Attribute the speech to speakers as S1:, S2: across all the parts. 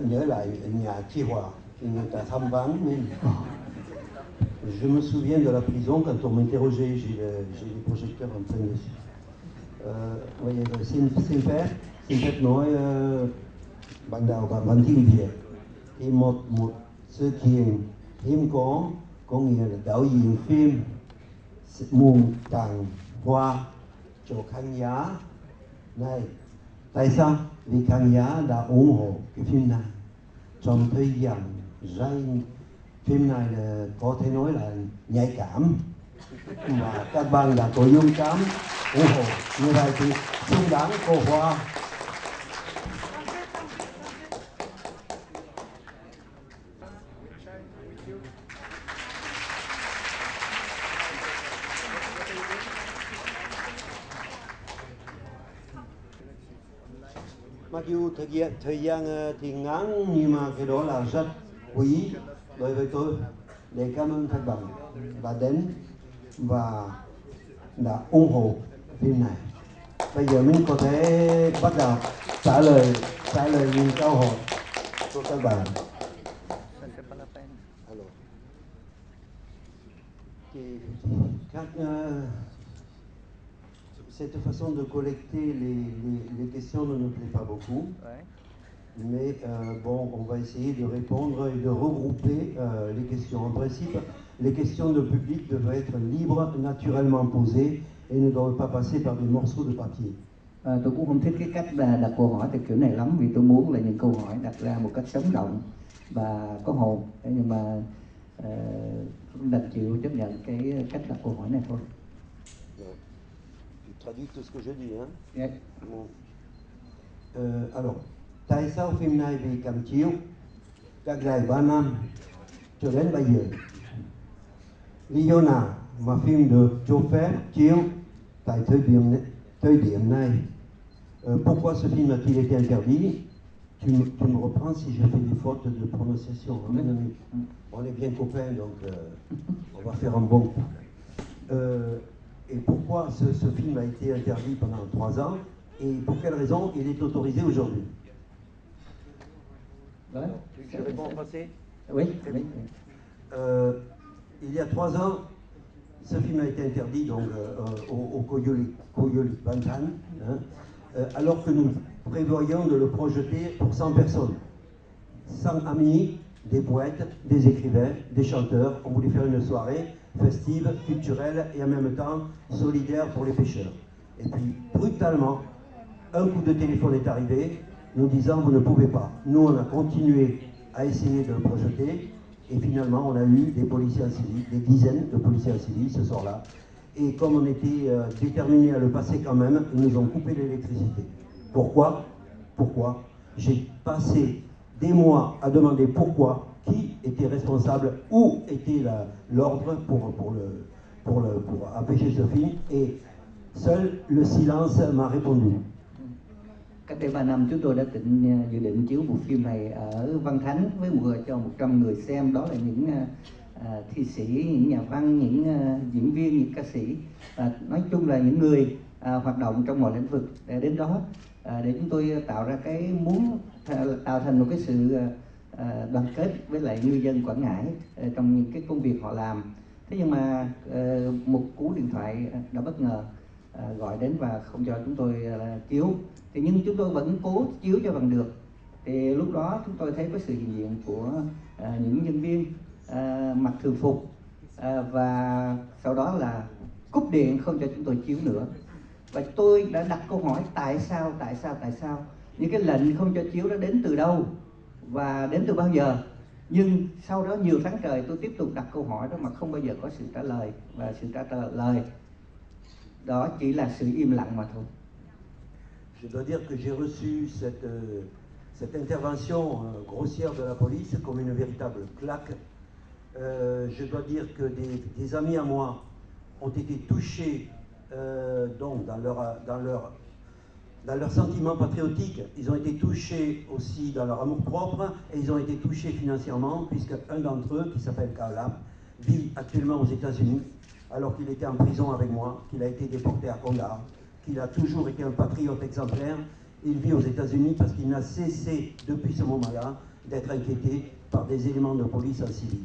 S1: nhớ lại nhà Chi Hòa thì người ta thăm vắng mình. Je me souviens de la prison quand on m'interrogeait, j'ai les projecteurs en plein dessus. Xin phép nói ban đầu và bản tin Việt thì một sự kiện hiếm có nghĩa là đạo diễn phim muốn tặng hoa cho khán giả này. Tại sao? Vì khán giả đã ủng hộ cái phim này trong thời gian dài. Phim này là có thể nói là nhạy cảm và các bạn đã có dũng cảm ủng hộ như vậy thì xứng đáng có hoa. Mặc dù thời gian thì ngắn nhưng mà cái đó là rất quý đối với tôi để cảm ơn các bạn đã đến và đã ủng hộ phim này. Bây giờ mình có thể bắt đầu trả lời những câu hỏi của các bạn. Cette façon de collecter les questions ne nous plaît pas beaucoup. Ouais. Mais bon, on va essayer de répondre et de regrouper les questions. En principe, les questions de public devraient être libres, naturellement posées et ne doivent pas passer par des morceaux de papier.
S2: Tôi cũng không thích cái cách đặt câu hỏi theo kiểu này lắm, vì tôi muốn là những câu hỏi đặt ra một cách sống động và có hồn. Nhưng mà đành chịu chấp nhận cái cách đặt câu hỏi này thôi.
S1: Tu traduis tout ce que je dis, hein?
S2: Yeah.
S1: Bon. Alors, tại sao phim này bị cấm chiếu các dài 3 năm cho đến bây giờ? Lý do nào mà phim được cho phép chiếu tại thời điểm này? Pourquoi ce film a-t-il été interdit? Tu me reprends si je fais des fautes de prononciation. On est bien copains, donc on va faire un bon coup. Et pourquoi ce film a été interdit pendant 3 ans et pour quelle raison il est autorisé aujourd'hui? Je réponds en français?
S2: Oui.
S1: Il y a 3 ans, ce film a été interdit donc, au Koyoli Bantan, hein, alors que nous prévoyons de le projeter pour 100 personnes. 100 amis, des poètes, des écrivains, des chanteurs. On voulait faire une soirée festive, culturelle et en même temps solidaire pour les pêcheurs. Et puis, brutalement, un coup de téléphone est arrivé, nous disant vous ne pouvez pas. Nous, on a continué à essayer de le projeter et finalement, on a eu des policiers en civil, des dizaines de policiers en civil ce soir-là. Et comme on était déterminés à le passer quand même, ils nous ont coupé l'électricité. Pourquoi? J'ai passé des mois à demander pourquoi, qui était responsable, où était l'ordre pour empêcher ce film, et seul le silence m'a répondu.
S2: Cách đây 3 năm chúng tôi đã dự định chiếu bộ phim này ở Văn Thánh với cho 100 người xem. Đó là những thi sĩ, những nhà văn, những diễn viên, những ca sĩ, nói chung là những người hoạt động trong mọi lĩnh vực để đến đó để chúng tôi tạo ra tạo thành một cái sự đoàn kết với lại ngư dân Quảng Ngãi trong những cái công việc họ làm. Thế nhưng mà một cú điện thoại đã bất ngờ gọi đến và không cho chúng tôi chiếu. Thì nhưng chúng tôi vẫn cố chiếu cho bằng được. Thì lúc đó chúng tôi thấy có sự hiện diện của những nhân viên mặc thường phục và sau đó là cúp điện không cho chúng tôi chiếu nữa. Và tôi đã đặt câu hỏi tại sao? Những cái lệnh không cho chiếu đó đến từ đâu và đến từ bao giờ? Nhưng sau đó nhiều tháng trời tôi tiếp tục đặt câu hỏi đó mà không bao giờ có sự trả lời, và sự trả lời đó chỉ là sự im lặng mà thôi.
S1: Je dois dire que j'ai reçu cette intervention grossière de la police comme une véritable claque. Je dois dire que des amis à moi ont été touchés donc dans leur sentiment patriotique. Ils ont été touchés aussi dans leur amour-propre et ils ont été touchés financièrement puisque un d'entre eux, qui s'appelle Kaolap, vit actuellement aux États-Unis alors qu'il était en prison avec moi, qu'il a été déporté à Kandahar, qu'il a toujours été un patriote exemplaire Il vit aux États-Unis parce qu'il n'a cessé depuis ce moment-là d'être inquiété par des éléments de police en Syrie.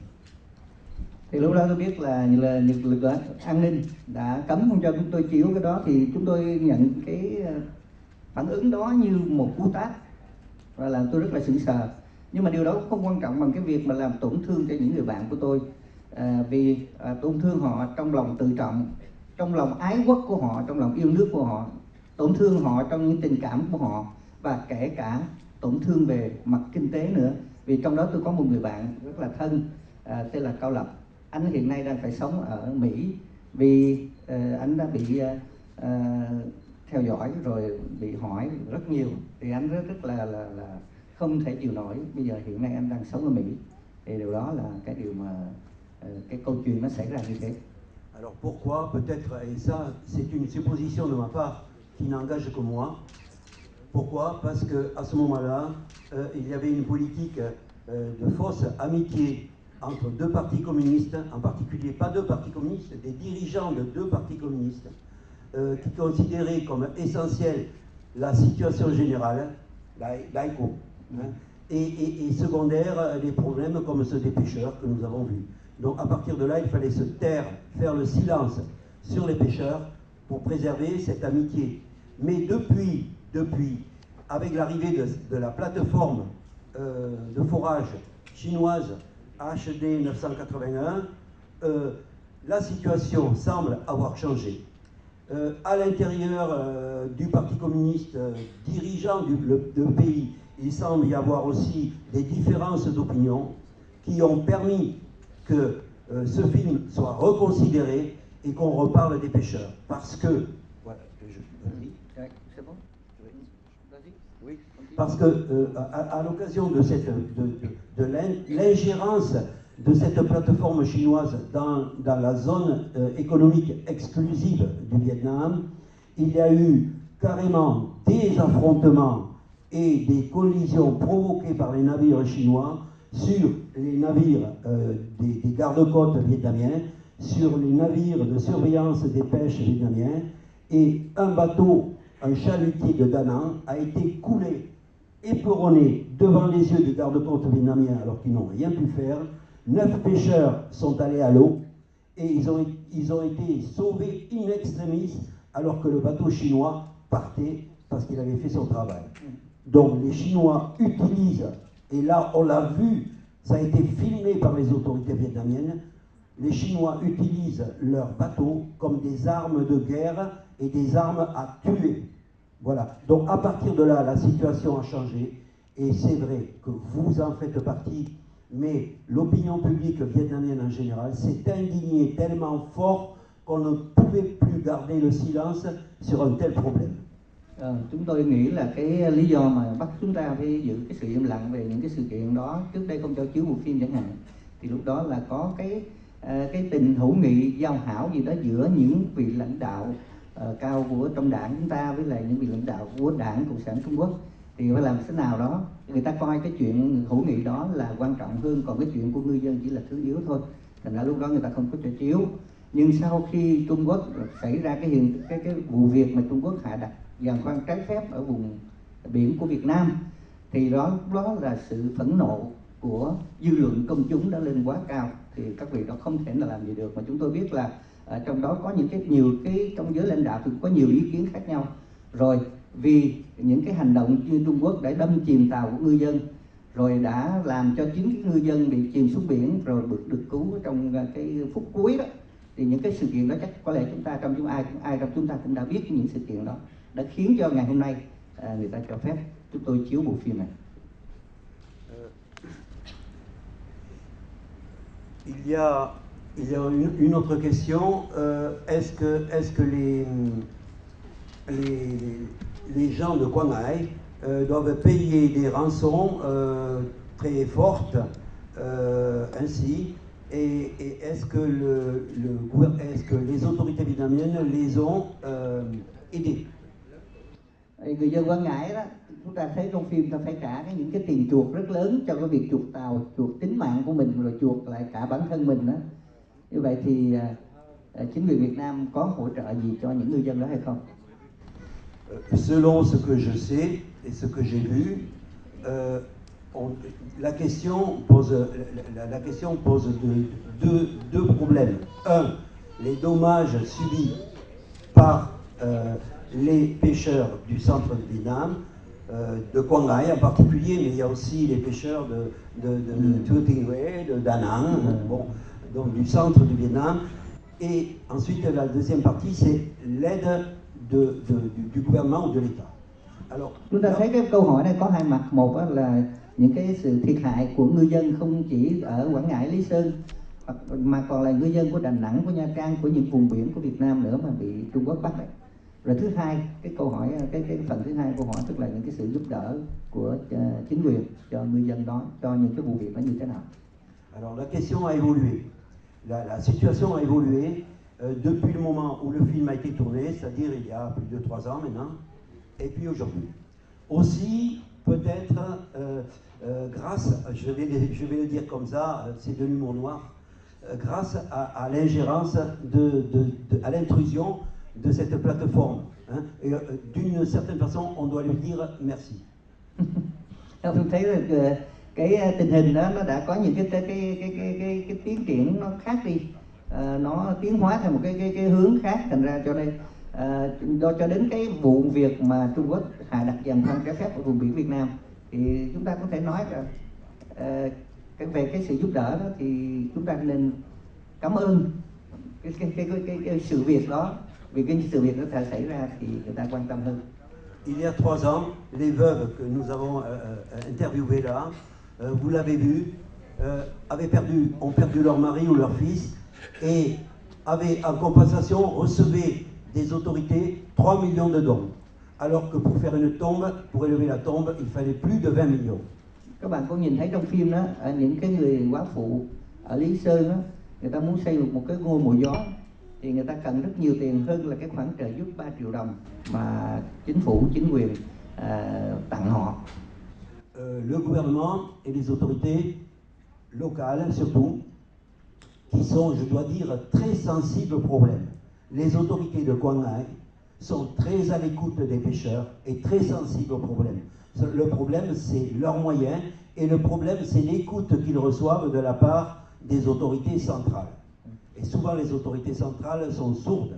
S2: Thì lúc đó tôi biết là lực lượng an ninh đã cấm không cho chúng tôi chiếu cái đó, thì chúng tôi nhận cái phản ứng đó như một cú tát và làm tôi rất là sững sờ. Nhưng mà điều đó không quan trọng bằng cái việc mà làm tổn thương cho những người bạn của tôi, vì tổn thương họ trong lòng tự trọng, trong lòng ái quốc của họ, trong lòng yêu nước của họ, tổn thương họ trong những tình cảm của họ, và kể cả tổn thương về mặt kinh tế nữa. Vì trong đó tôi có một người bạn rất là thân, tên là Cao Lập. Anh hiện nay đang phải sống ở Mỹ vì anh đã bị theo dõi rồi bị hỏi rất nhiều, thì anh rất là không thể chịu nổi. Bây giờ hiện nay anh đang sống ở Mỹ, thì điều đó là cái điều mà cái câu chuyện nó xảy ra như thế.
S1: Alors pourquoi? Peut-être, et ça c'est une supposition de ma part qui n'engage que moi. Pourquoi? Parce que à ce moment-là, il y avait une politique de fausse amitié entre deux partis communistes, en particulier pas deux partis communistes, des dirigeants de deux partis communistes, qui considéraient comme essentielle la situation générale, laïco, hein, et secondaire les problèmes comme ceux des pêcheurs que nous avons vus. Donc à partir de là, il fallait se taire, faire le silence sur les pêcheurs pour préserver cette amitié. Mais depuis, avec l'arrivée de la plateforme de forage chinoise HD 981, la situation semble avoir changé. À l'intérieur du Parti communiste dirigeant du pays, il semble y avoir aussi des différences d'opinion qui ont permis que ce film soit reconsidéré et qu'on reparle des pêcheurs. Parce que... Voilà, c'est bon? Oui. Parce que à l'occasion de l'ingérence de cette plateforme chinoise dans la zone économique exclusive du Vietnam, il y a eu carrément des affrontements et des collisions provoquées par les navires chinois sur les navires des gardes-côtes vietnamiens, sur les navires de surveillance des pêches vietnamiens, et un bateau, un chalutier de Da Nang, a été coulé, éperonné devant les yeux des gardes-côtes vietnamiens alors qu'ils n'ont rien pu faire. 9 pêcheurs sont allés à l'eau et ils ont été sauvés in extremis alors que le bateau chinois partait parce qu'il avait fait son travail. Donc les Chinois utilisent, et là on l'a vu, ça a été filmé par les autorités vietnamiennes, les Chinois utilisent leurs bateaux comme des armes de guerre et des armes à tuer. Voilà. Donc à partir de là, la situation a changé, et c'est vrai que vous en faites partie, mais l'opinion publique vietnamienne en général s'est indignée tellement fort qu'on ne pouvait plus garder le silence sur un tel problème.
S2: Chúng tôi nghĩ là cái lý do mà bắt chúng ta phải giữ cái sự im lặng về những cái sự kiện đó, trước đây không cho chiếu bộ phim chẳng hạn, thì lúc đó là có cái tình hữu nghị giao hảo gì đó giữa những vị lãnh đạo cao của trong đảng chúng ta với lại những vị lãnh đạo của Đảng Cộng sản Trung Quốc, thì phải làm thế nào đó người ta coi cái chuyện hữu nghị đó là quan trọng hơn, còn cái chuyện của ngư dân chỉ là thứ yếu thôi. Thành ra lúc đó người ta không có cho chiếu. Nhưng sau khi Trung Quốc xảy ra cái vụ việc mà Trung Quốc hạ đặt giàn khoan trái phép ở vùng biển của Việt Nam, thì đó là sự phẫn nộ của dư luận công chúng đã lên quá cao, thì các vị đó không thể nào làm gì được. Mà chúng tôi biết là trong đó có nhiều cái trong giới lãnh đạo thì có nhiều ý kiến khác nhau. Rồi vì những cái hành động như Trung Quốc đã đâm chìm tàu của ngư dân, rồi đã làm cho 9 cái ngư dân bị chìm xuống biển rồi được cứu trong cái phút cuối đó, thì những cái sự kiện đó chắc có lẽ ai trong chúng ta cũng đã biết những sự kiện đó đã khiến cho ngày hôm nay người ta cho phép chúng tôi chiếu bộ phim này.
S1: Il y a une autre question. Est-ce que les gens de Quang Ngai doivent payer des rançons très fortes ainsi, et est-ce que les autorités vietnamiennes les ont aidés?
S2: Người dân Quang Ngãi đó, chúng ta thấy trong phim ta phải trả những cái tiền chuộc rất lớn cho cái việc chuộc tàu, chuộc tính mạng của mình, rồi chuộc lại cả bản thân mình đó. Như vậy thì chính quyền Việt Nam có hỗ trợ gì cho những ngư dân đó hay không?
S1: Selon ce que je sais, et ce que j'ai vu, la question pose deux problèmes. Un, les dommages subis par les pêcheurs du centre de Vietnam, de Quang Ngai en particulier, mais il y a aussi les pêcheurs de Thừa Thiên Huế, de Da Nang, bon, donc du centre du Vietnam. Et ensuite, la deuxième partie, c'est l'aide du gouvernement ou de l'État. Alors,
S2: chúng ta thấy cái câu hỏi này có hai mặt. Một là những cái sự thiệt hại của ngư dân không chỉ ở Quảng Ngãi, Lý Sơn, mà còn là ngư dân của Đà Nẵng, của Nha Trang, của những vùng biển của Việt Nam nữa mà bị Trung Quốc bắt đấy. Rồi thứ hai, cái câu hỏi, cái phần thứ hai câu hỏi tức là những cái sự giúp đỡ của chính quyền cho ngư dân đó, cho những cái vụ việc đó như thế nào.
S1: Alors la question a évolué, la situation a évolué depuis le moment où le film a été tourné, c'est-à-dire il y a plus de 3 ans maintenant, et puis aujourd'hui. Aussi, peut-être grâce, je vais le dire comme ça, c'est de l'humour noir, grâce à l'ingérence, à l'intrusion de cette plateforme. Hein, et d'une certaine façon, on doit lui dire merci.
S2: Tôi thấy là cái tình hình đó nó đã có những cái tiến triển nó khác đi, nó tiến hóa theo một cái hướng khác, thành ra cho đây cho đến cái vụ việc mà Trung Quốc hạ đặt giàn khoan trái phép ở vùng biển Việt Nam thì chúng ta có thể nói là về cái sự giúp đỡ đó thì chúng ta nên cảm ơn cái sự việc đó, vì cái sự việc đó xảy ra thì người ta quan tâm hơn.
S1: Il y a 3 ans, les veuves que nous avons interviewées là, vous l'avez vu, ont perdu leur mari ou leur fils et avaient en compensation recevaient des autorités 3 millions de dong. Alors que pour faire une tombe, pour élever la tombe, il fallait plus de 20 millions.
S2: Các bạn có nhìn thấy trong phim đó, những cái người quá phụ ở Lý Sơn đó, người ta muốn xây một cái ngôi mộ gió thì người ta cần rất nhiều tiền hơn là cái khoản trợ giúp 3 triệu đồng mà chính quyền tặng họ.
S1: Le gouvernement et les autorités locales surtout, qui sont, je dois dire, très sensibles au problème. Les autorités de Quang Ngai sont très à l'écoute des pêcheurs et très sensibles au problème. Le problème, c'est leurs moyens et le problème, c'est l'écoute qu'ils reçoivent de la part des autorités centrales. Et souvent, les autorités centrales sont sourdes.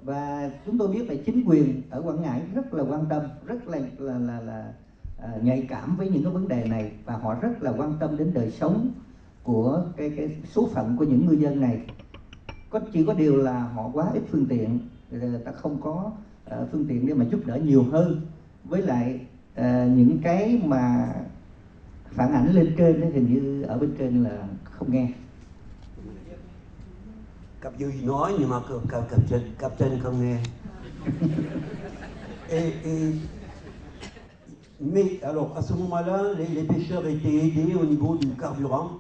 S2: Và chúng tôi biết là chính quyền ở Quảng Ngãi rất là quan tâm, rất là nhạy cảm với những cái vấn đề này, và họ rất là quan tâm đến đời sống của cái số phận của những ngư dân này. Chỉ có điều là họ quá ít phương tiện, người ta không có phương tiện để mà giúp đỡ nhiều hơn. Với lại những cái mà phản ảnh lên trên thì hình như ở bên trên là không nghe.
S1: Cấp dưới nói nhưng mà cấp trên không nghe. Mais alors à ce moment-là, les pêcheurs étaient aidés au niveau du carburant.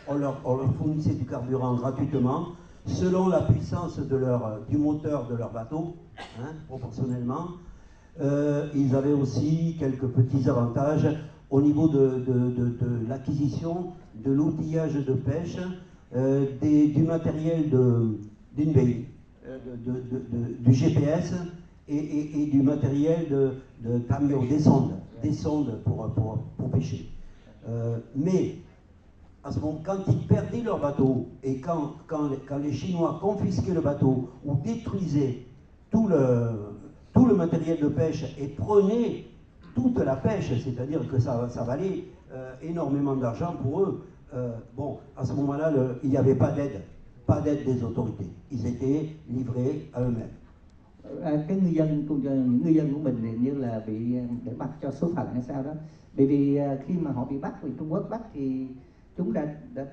S1: On leur fournissait du carburant gratuitement, selon la puissance du moteur de leur bateau, hein, proportionnellement. Ils avaient aussi quelques petits avantages au niveau de l'acquisition, de l'outillage de pêche, du matériel d'Inbei, du GPS et du matériel de camion, des sondes pour pêcher. Mais à ce moment, quand ils perdaient leur bateau et quand les Chinois confisquaient le bateau ou détruisaient tout le matériel de pêche et prenaient toute la pêche, c'est-à-dire que ça valait énormément d'argent pour eux, bon, à ce moment-là, il n'y avait pas d'aide des autorités. Ils étaient livrés à eux-mêmes.
S2: Cái những ngư dân của mình thì như là bị để bắt cho số phận hay sao đó, bởi vì khi mà họ bị bắt, vì Trung Quốc bắt thì chúng đã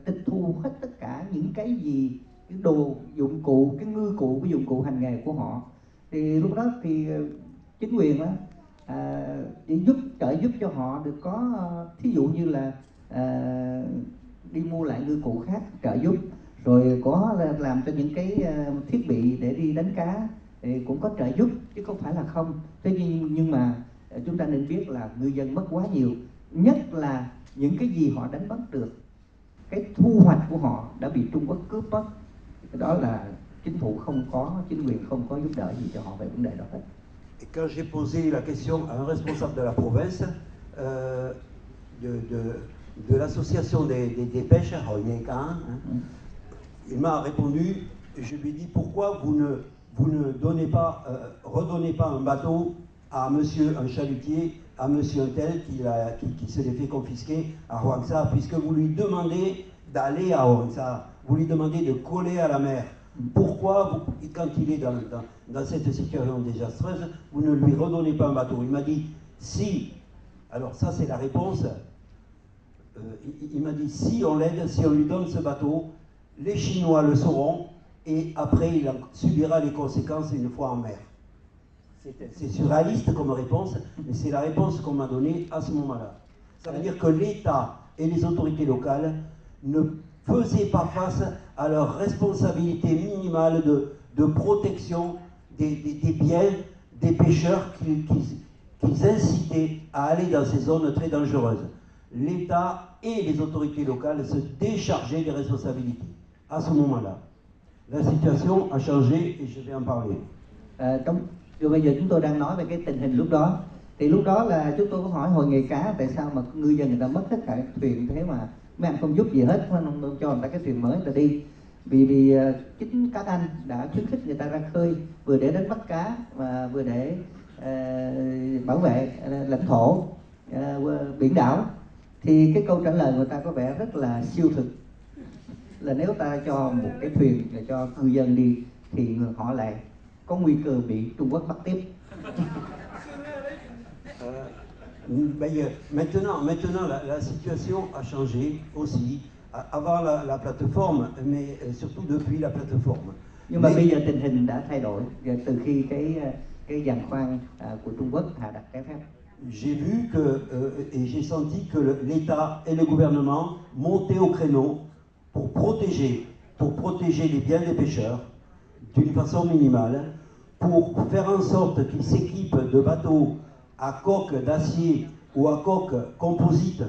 S2: tịch thu hết tất cả những cái gì, cái đồ dụng cụ, cái ngư cụ, cái dụng cụ hành nghề của họ. Thì lúc đó thì chính quyền đó chỉ trợ giúp cho họ được có, thí dụ như là đi mua lại ngư cụ khác trợ giúp, rồi có làm cho những cái thiết bị để đi đánh cá thì cũng có trợ giúp chứ không phải là không. Thế nhưng mà chúng ta nên biết là ngư dân mất quá nhiều, nhất là những cái gì họ đánh bắt được, cái thu hoạch của họ đã bị Trung Quốc cướp mất. Đó là chính quyền không có giúp đỡ gì cho họ về vấn đề đó hết.
S1: quand j'ai posé la question à un responsable de la province, de l'association des pêches, il m'a répondu, je lui ai dit pourquoi vous ne donnez pas, redonnez pas un bateau à monsieur un chalutier, à monsieur un tel qui se l'est fait confisquer à Houangsá, puisque vous lui demandez d'aller à Houangsá, vous lui demandez de coller à la mer. Pourquoi, quand il est dans cette situation désastreuse, vous ne lui redonnez pas un bateau? Il m'a dit, si, alors ça c'est la réponse, il m'a dit, si on l'aide, si on lui donne ce bateau, les Chinois le sauront, et après il en subira les conséquences une fois en mer. C'est surréaliste comme réponse, mais c'est la réponse qu'on m'a donnée à ce moment-là. Ça veut dire que l'État et les autorités locales ne faisaient pas face à leur responsabilité minimale de protection des biens des pêcheurs qu'ils incitaient à aller dans ces zones très dangereuses. L'État et les autorités locales se déchargeaient des responsabilités à ce moment-là. La situation a changé et je vais en parler.
S2: Rồi bây giờ chúng tôi đang nói về cái tình hình lúc đó. Thì lúc đó là chúng tôi có hỏi hội nghề cá tại sao mà ngư dân người ta mất tất cả thuyền thế mà mấy anh không giúp gì hết, không cho người ta cái thuyền mới người ta đi. Vì chính các anh đã khuyến khích người ta ra khơi vừa để đánh bắt cá và vừa để bảo vệ lãnh thổ biển đảo. Thì cái câu trả lời người ta có vẻ rất là siêu thực, là nếu ta cho một cái thuyền để cho cư dân đi thì họ lại có nguy cơ bị Trung Quốc bắt tiếp.
S1: Maintenant la situation a changé aussi, avant la plateforme, mais surtout depuis la plateforme.
S2: Nhưng mà bây giờ tình hình đã thay đổi từ khi cái giàn khoan của Trung Quốc hạ đặt trái phép.
S1: J'ai vu que et j'ai senti que l'État et le gouvernement montaient au créneau pour protéger les biens des pêcheurs d'une façon minimale, pour faire en sorte qu'ils s'équipent de bateaux à coque d'acier ou à coque composite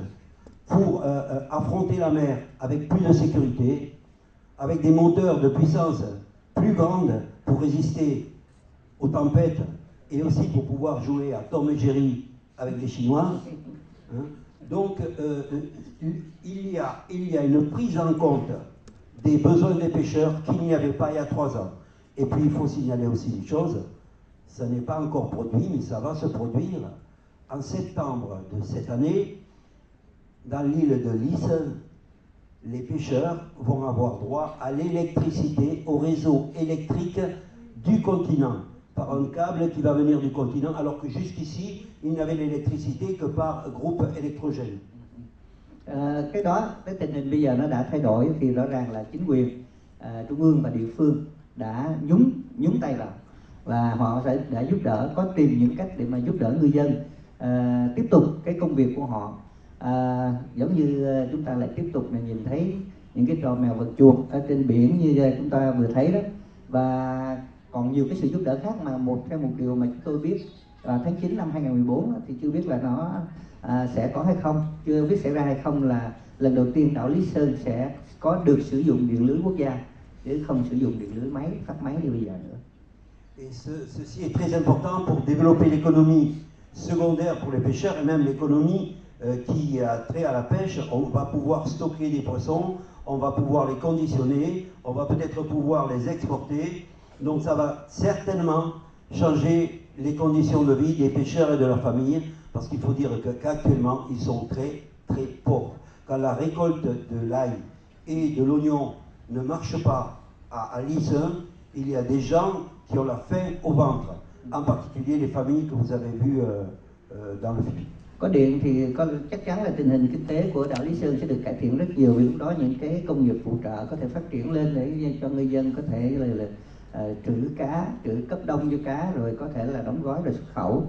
S1: pour affronter la mer avec plus de sécurité, avec des moteurs de puissance plus grande pour résister aux tempêtes et aussi pour pouvoir jouer à Tom et Jerry avec les Chinois. Hein. Donc il y a une prise en compte des besoins des pêcheurs qu'il n'y avait pas il y a 3 ans. Et puis il faut signaler aussi une chose, ça n'est pas encore produit, mais ça va se produire. En septembre de cette année, dans l'île de Lys, les pêcheurs vont avoir droit à l'électricité, au réseau électrique du continent, par un câble qui va venir du continent, alors que jusqu'ici, il n'avait l'électricité que par groupe électrogène.
S2: Cái đó, cái tình hình bây giờ nó đã thay đổi thì rõ ràng là chính quyền trung ương và địa phương đã nhúng tay vào và họ đã giúp đỡ, có tìm những cách để mà giúp đỡ ngư dân tiếp tục cái công việc của họ. Giống như chúng ta lại tiếp tục nhìn thấy những cái trò mèo vật chuột ở trên biển như chúng ta vừa thấy đó, và còn nhiều cái sự giúp đỡ khác mà theo một điều mà chúng tôi biết tháng 9 năm 2014 thì chưa biết là nó sẽ có hay không, chưa biết xảy ra hay không, là lần đầu tiên đảo Lý Sơn sẽ có được sử dụng điện lưới quốc gia chứ không sử dụng điện lưới phát máy như bây giờ nữa.
S1: Et ceci est très important pour développer l'économie secondaire pour les pêcheurs et même l'économie qui a trait à la pêche. On va pouvoir stocker des poissons, on va pouvoir les conditionner, on va peut-être pouvoir les exporter. Donc ça va certainement changer les conditions de vie des pêcheurs et de leurs familles, parce qu'il faut dire qu'actuellement ils sont très très pauvres. Quand la récolte de l'ail et de l'oignon ne marche pas à Lys, il y a des gens qui ont la faim au ventre, en particulier les familles que vous avez vues dans le film.
S2: Có điện thì chắc chắn là tình hình kinh tế của đảo Lý Sơn sẽ được cải thiện rất nhiều, vì lúc đó những cái công nghiệp phụ trợ có thể phát triển lên để cho người dân có thể là trữ cá, trữ cấp đông cho cá, rồi có thể là đóng gói rồi xuất khẩu.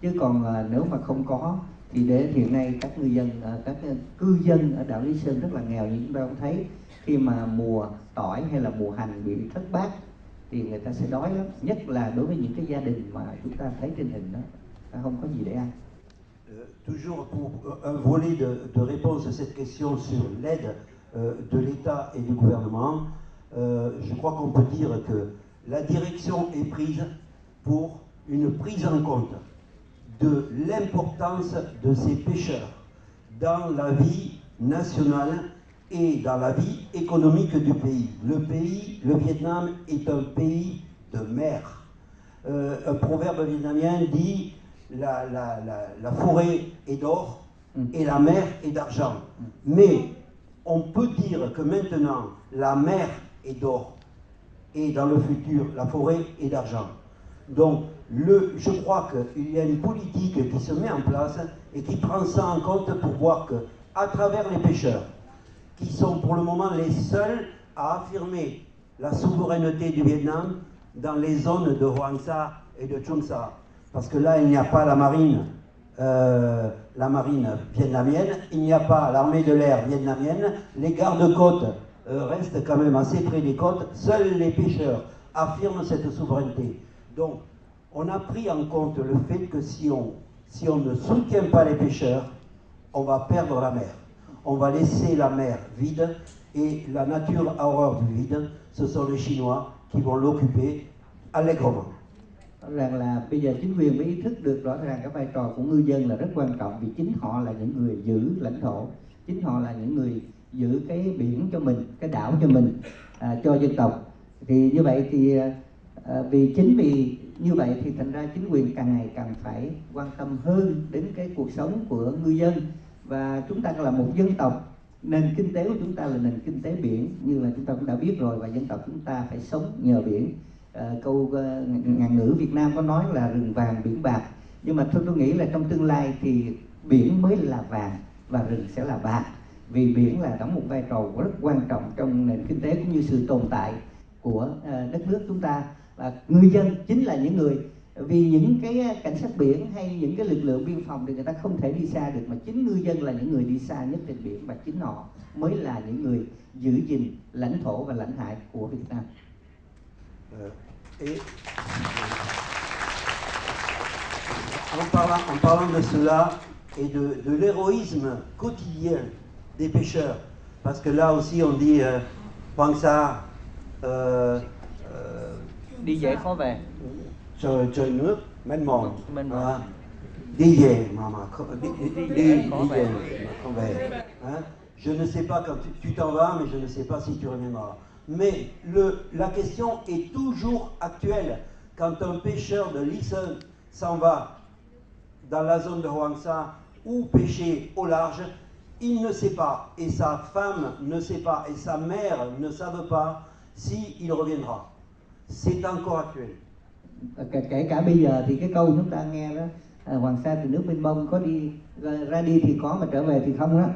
S2: Chứ còn nếu mà không có thì hiện nay các ngư dân, các cư dân ở đảo Lý Sơn rất là nghèo, như chúng ta cũng thấy khi mà mùa tỏi hay là mùa hành bị thất bát thì người ta sẽ đói lắm, nhất là đối với những cái gia đình mà chúng ta thấy trên hình đó, không có gì để ăn.
S1: Toujours pour un volet de réponse à cette question sur l'aide de l'État et du gouvernement, je crois qu'on peut dire que la direction est prise pour une prise en compte de l'importance de ces pêcheurs dans la vie nationale et dans la vie économique du pays. Le Vietnam, est un pays de mer. Un proverbe vietnamien dit la forêt est d'or et la mer est d'argent. Mais on peut dire que maintenant la mer est d'or et dans le futur la forêt est d'argent. Donc je crois qu'il y a une politique qui se met en place et qui prend ça en compte pour voir que, à travers les pêcheurs, qui sont pour le moment les seuls à affirmer la souveraineté du Vietnam dans les zones de Hoang Sa et de Chung Sa. Parce que là, il n'y a pas la marine vietnamienne, il n'y a pas l'armée de l'air vietnamienne, les gardes-côtes restent quand même assez près des côtes, seuls les pêcheurs affirment cette souveraineté. Donc, on a pris en compte le fait que si on ne soutient pas les pêcheurs, on va perdre la mer. On va laisser la mer vide et la nature a horreur du vide. Ce sont les Chinois qui vont l'occuper allègrement.
S2: Rõ ràng là bây giờ chính quyền mới ý thức được rõ ràng cái vai trò của ngư dân là rất quan trọng, vì chính họ là những người giữ lãnh thổ, chính họ là những người giữ cái biển cho mình, cái đảo cho mình, cho dân tộc. Thì như vậy thì vì như vậy thì thành ra chính quyền càng ngày càng phải quan tâm hơn đến cái cuộc sống của ngư dân. Và chúng ta là một dân tộc, nền kinh tế của chúng ta là nền kinh tế biển, như là chúng ta cũng đã biết rồi, và dân tộc chúng ta phải sống nhờ biển. Câu ngạn ngữ Việt Nam có nói là rừng vàng biển bạc, nhưng mà tôi nghĩ là trong tương lai thì biển mới là vàng và rừng sẽ là bạc, vì biển là đóng một vai trò rất quan trọng trong nền kinh tế cũng như sự tồn tại của đất nước chúng ta. Và ngư dân chính là những người, vì những cái cảnh sát biển hay những cái lực lượng biên phòng thì người ta không thể đi xa được, mà chính ngư dân là những người đi xa nhất trên biển, và chính họ mới là những người giữ gìn lãnh thổ và lãnh hải của Việt Nam.
S1: Et en parlant de cela et de l'héroïsme quotidien des pêcheurs, parce que là aussi on dit Hoang Sa
S2: đi về khó về,
S1: trời nước mênh mông, đi về mà không về. Je ne sais pas quand tu t'en vas, mais je ne sais pas si tu reviendras. Mais la question est toujours actuelle. Quand un pêcheur de Lissen s'en va dans la zone de Hoang Sa ou pêcher au large, il ne sait pas, et sa femme ne sait pas, et sa mère ne savent pas s'il reviendra. C'est encore actuel.
S2: Kể cả bây giờ thì cái câu chúng ta nghe đó, Hoàng Sa từ nước mênh mông, có đi ra đi thì có mà trở về thì không đó,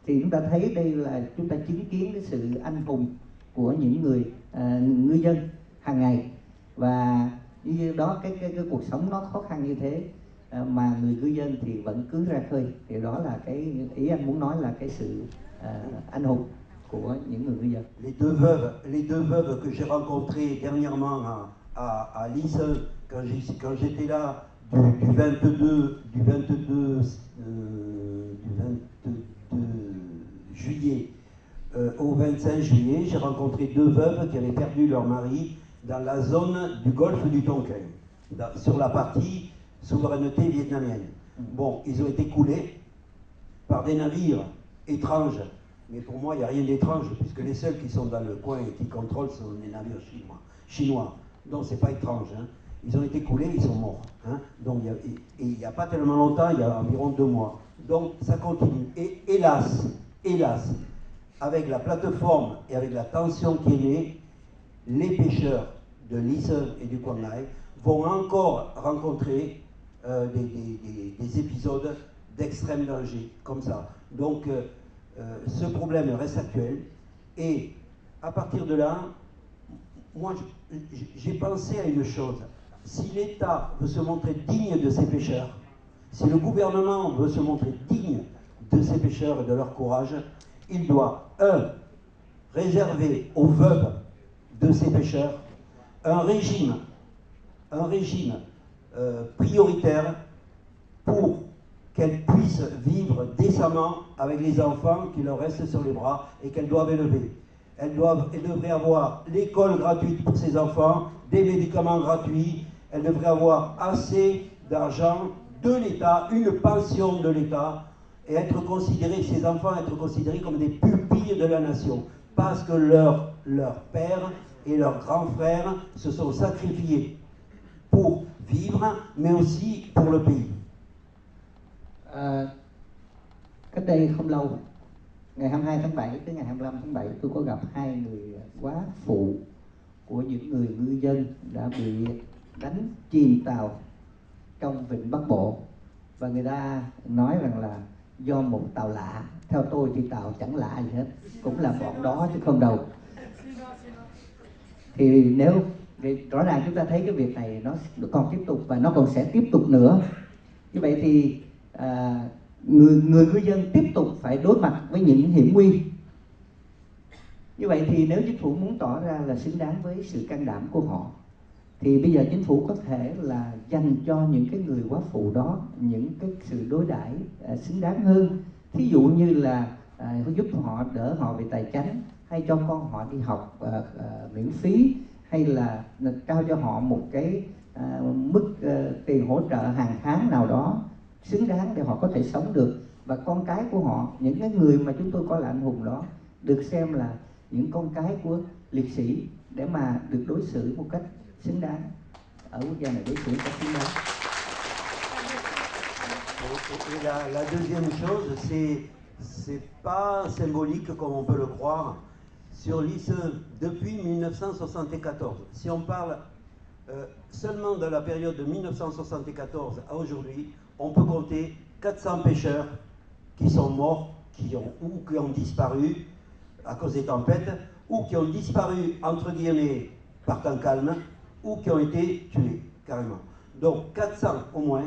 S2: thì chúng ta thấy đây là chúng ta chứng kiến cái sự anh hùng của những người ngư dân hàng ngày. Và như đó cái cuộc sống nó khó khăn như thế, mà người ngư dân thì vẫn cứ ra khơi, thì đó là cái ý anh muốn nói là cái sự anh hùng của những người ngư dân.
S1: Les deux veuves que j'ai rencontrées dernièrement à Lissen, quand j'étais là du 22 juillet au 25 juillet, j'ai rencontré deux veuves qui avaient perdu leur mari dans la zone du golfe du Tonkin, sur la partie souveraineté vietnamienne. Bon, ils ont été coulés par des navires étranges, mais pour moi il n'y a rien d'étrange, puisque les seuls qui sont dans le coin et qui contrôlent sont les navires chinois. Donc c'est pas étrange, hein. Ils ont été coulés, ils sont morts, hein. Donc il n'y a pas tellement longtemps, il y a environ 2 mois. Donc ça continue. Et hélas, avec la plateforme et avec la tension qui est née, les pêcheurs de Lissen et du Quang Ngai vont encore rencontrer des épisodes d'extrême danger, comme ça. Donc ce problème reste actuel, et à partir de là, moi j'ai pensé à une chose. Si l'État veut se montrer digne de ses pêcheurs, si le gouvernement veut se montrer digne de ses pêcheurs et de leur courage, il doit, réserver aux veuves de ces pêcheurs un régime prioritaire pour qu'elles puissent vivre décemment avec les enfants qui leur restent sur les bras et qu'elles doivent élever. Elles devraient avoir l'école gratuite pour ces enfants, des médicaments gratuits, elle devrait avoir assez d'argent de l'État, une pension de l'État, et être considérés, ces enfants être considérés comme des pupilles de la nation, parce que leur père et leurs grands frères se sont sacrifiés pour vivre, mais aussi pour le pays.
S2: Cách đây không lâu, ngày 22 tháng 7 tới ngày 25 tháng 7, tôi có gặp hai người quá phụ của những người ngư dân đã bị đánh chìm tàu trong vịnh Bắc Bộ, và người ta nói rằng là do một tàu lạ. Theo tôi thì tàu chẳng lạ gì hết, cũng là bọn đó chứ không đâu. Thì rõ ràng chúng ta thấy cái việc này nó còn tiếp tục và nó còn sẽ tiếp tục nữa. Như vậy thì người ngư dân tiếp tục phải đối mặt với những hiểm nguy. Như vậy thì nếu chính phủ muốn tỏ ra là xứng đáng với sự can đảm của họ, thì bây giờ chính phủ có thể là dành cho những cái người quá phụ đó những cái sự đối đãi xứng đáng hơn. Thí dụ như là giúp họ, đỡ họ về tài chánh, hay cho con họ đi học miễn phí, hay là trao cho họ một cái mức tiền hỗ trợ hàng tháng nào đó xứng đáng để họ có thể sống được. Và con cái của họ, những cái người mà chúng tôi coi là anh hùng đó, được xem là những con cái của liệt sĩ, để mà được đối xử một cách xứng đáng. Ở quốc gia này đối xử một cách xứng đáng.
S1: Et la deuxième chose, c'est pas symbolique comme on peut le croire. Sur depuis 1974, si on parle seulement de la période de 1974 à aujourd'hui, on peut compter 400 pêcheurs qui sont morts, qui ont disparu à cause des tempêtes, ou qui ont disparu entre guillemets par temps calme, ou qui ont été tués carrément. Donc 400 au moins.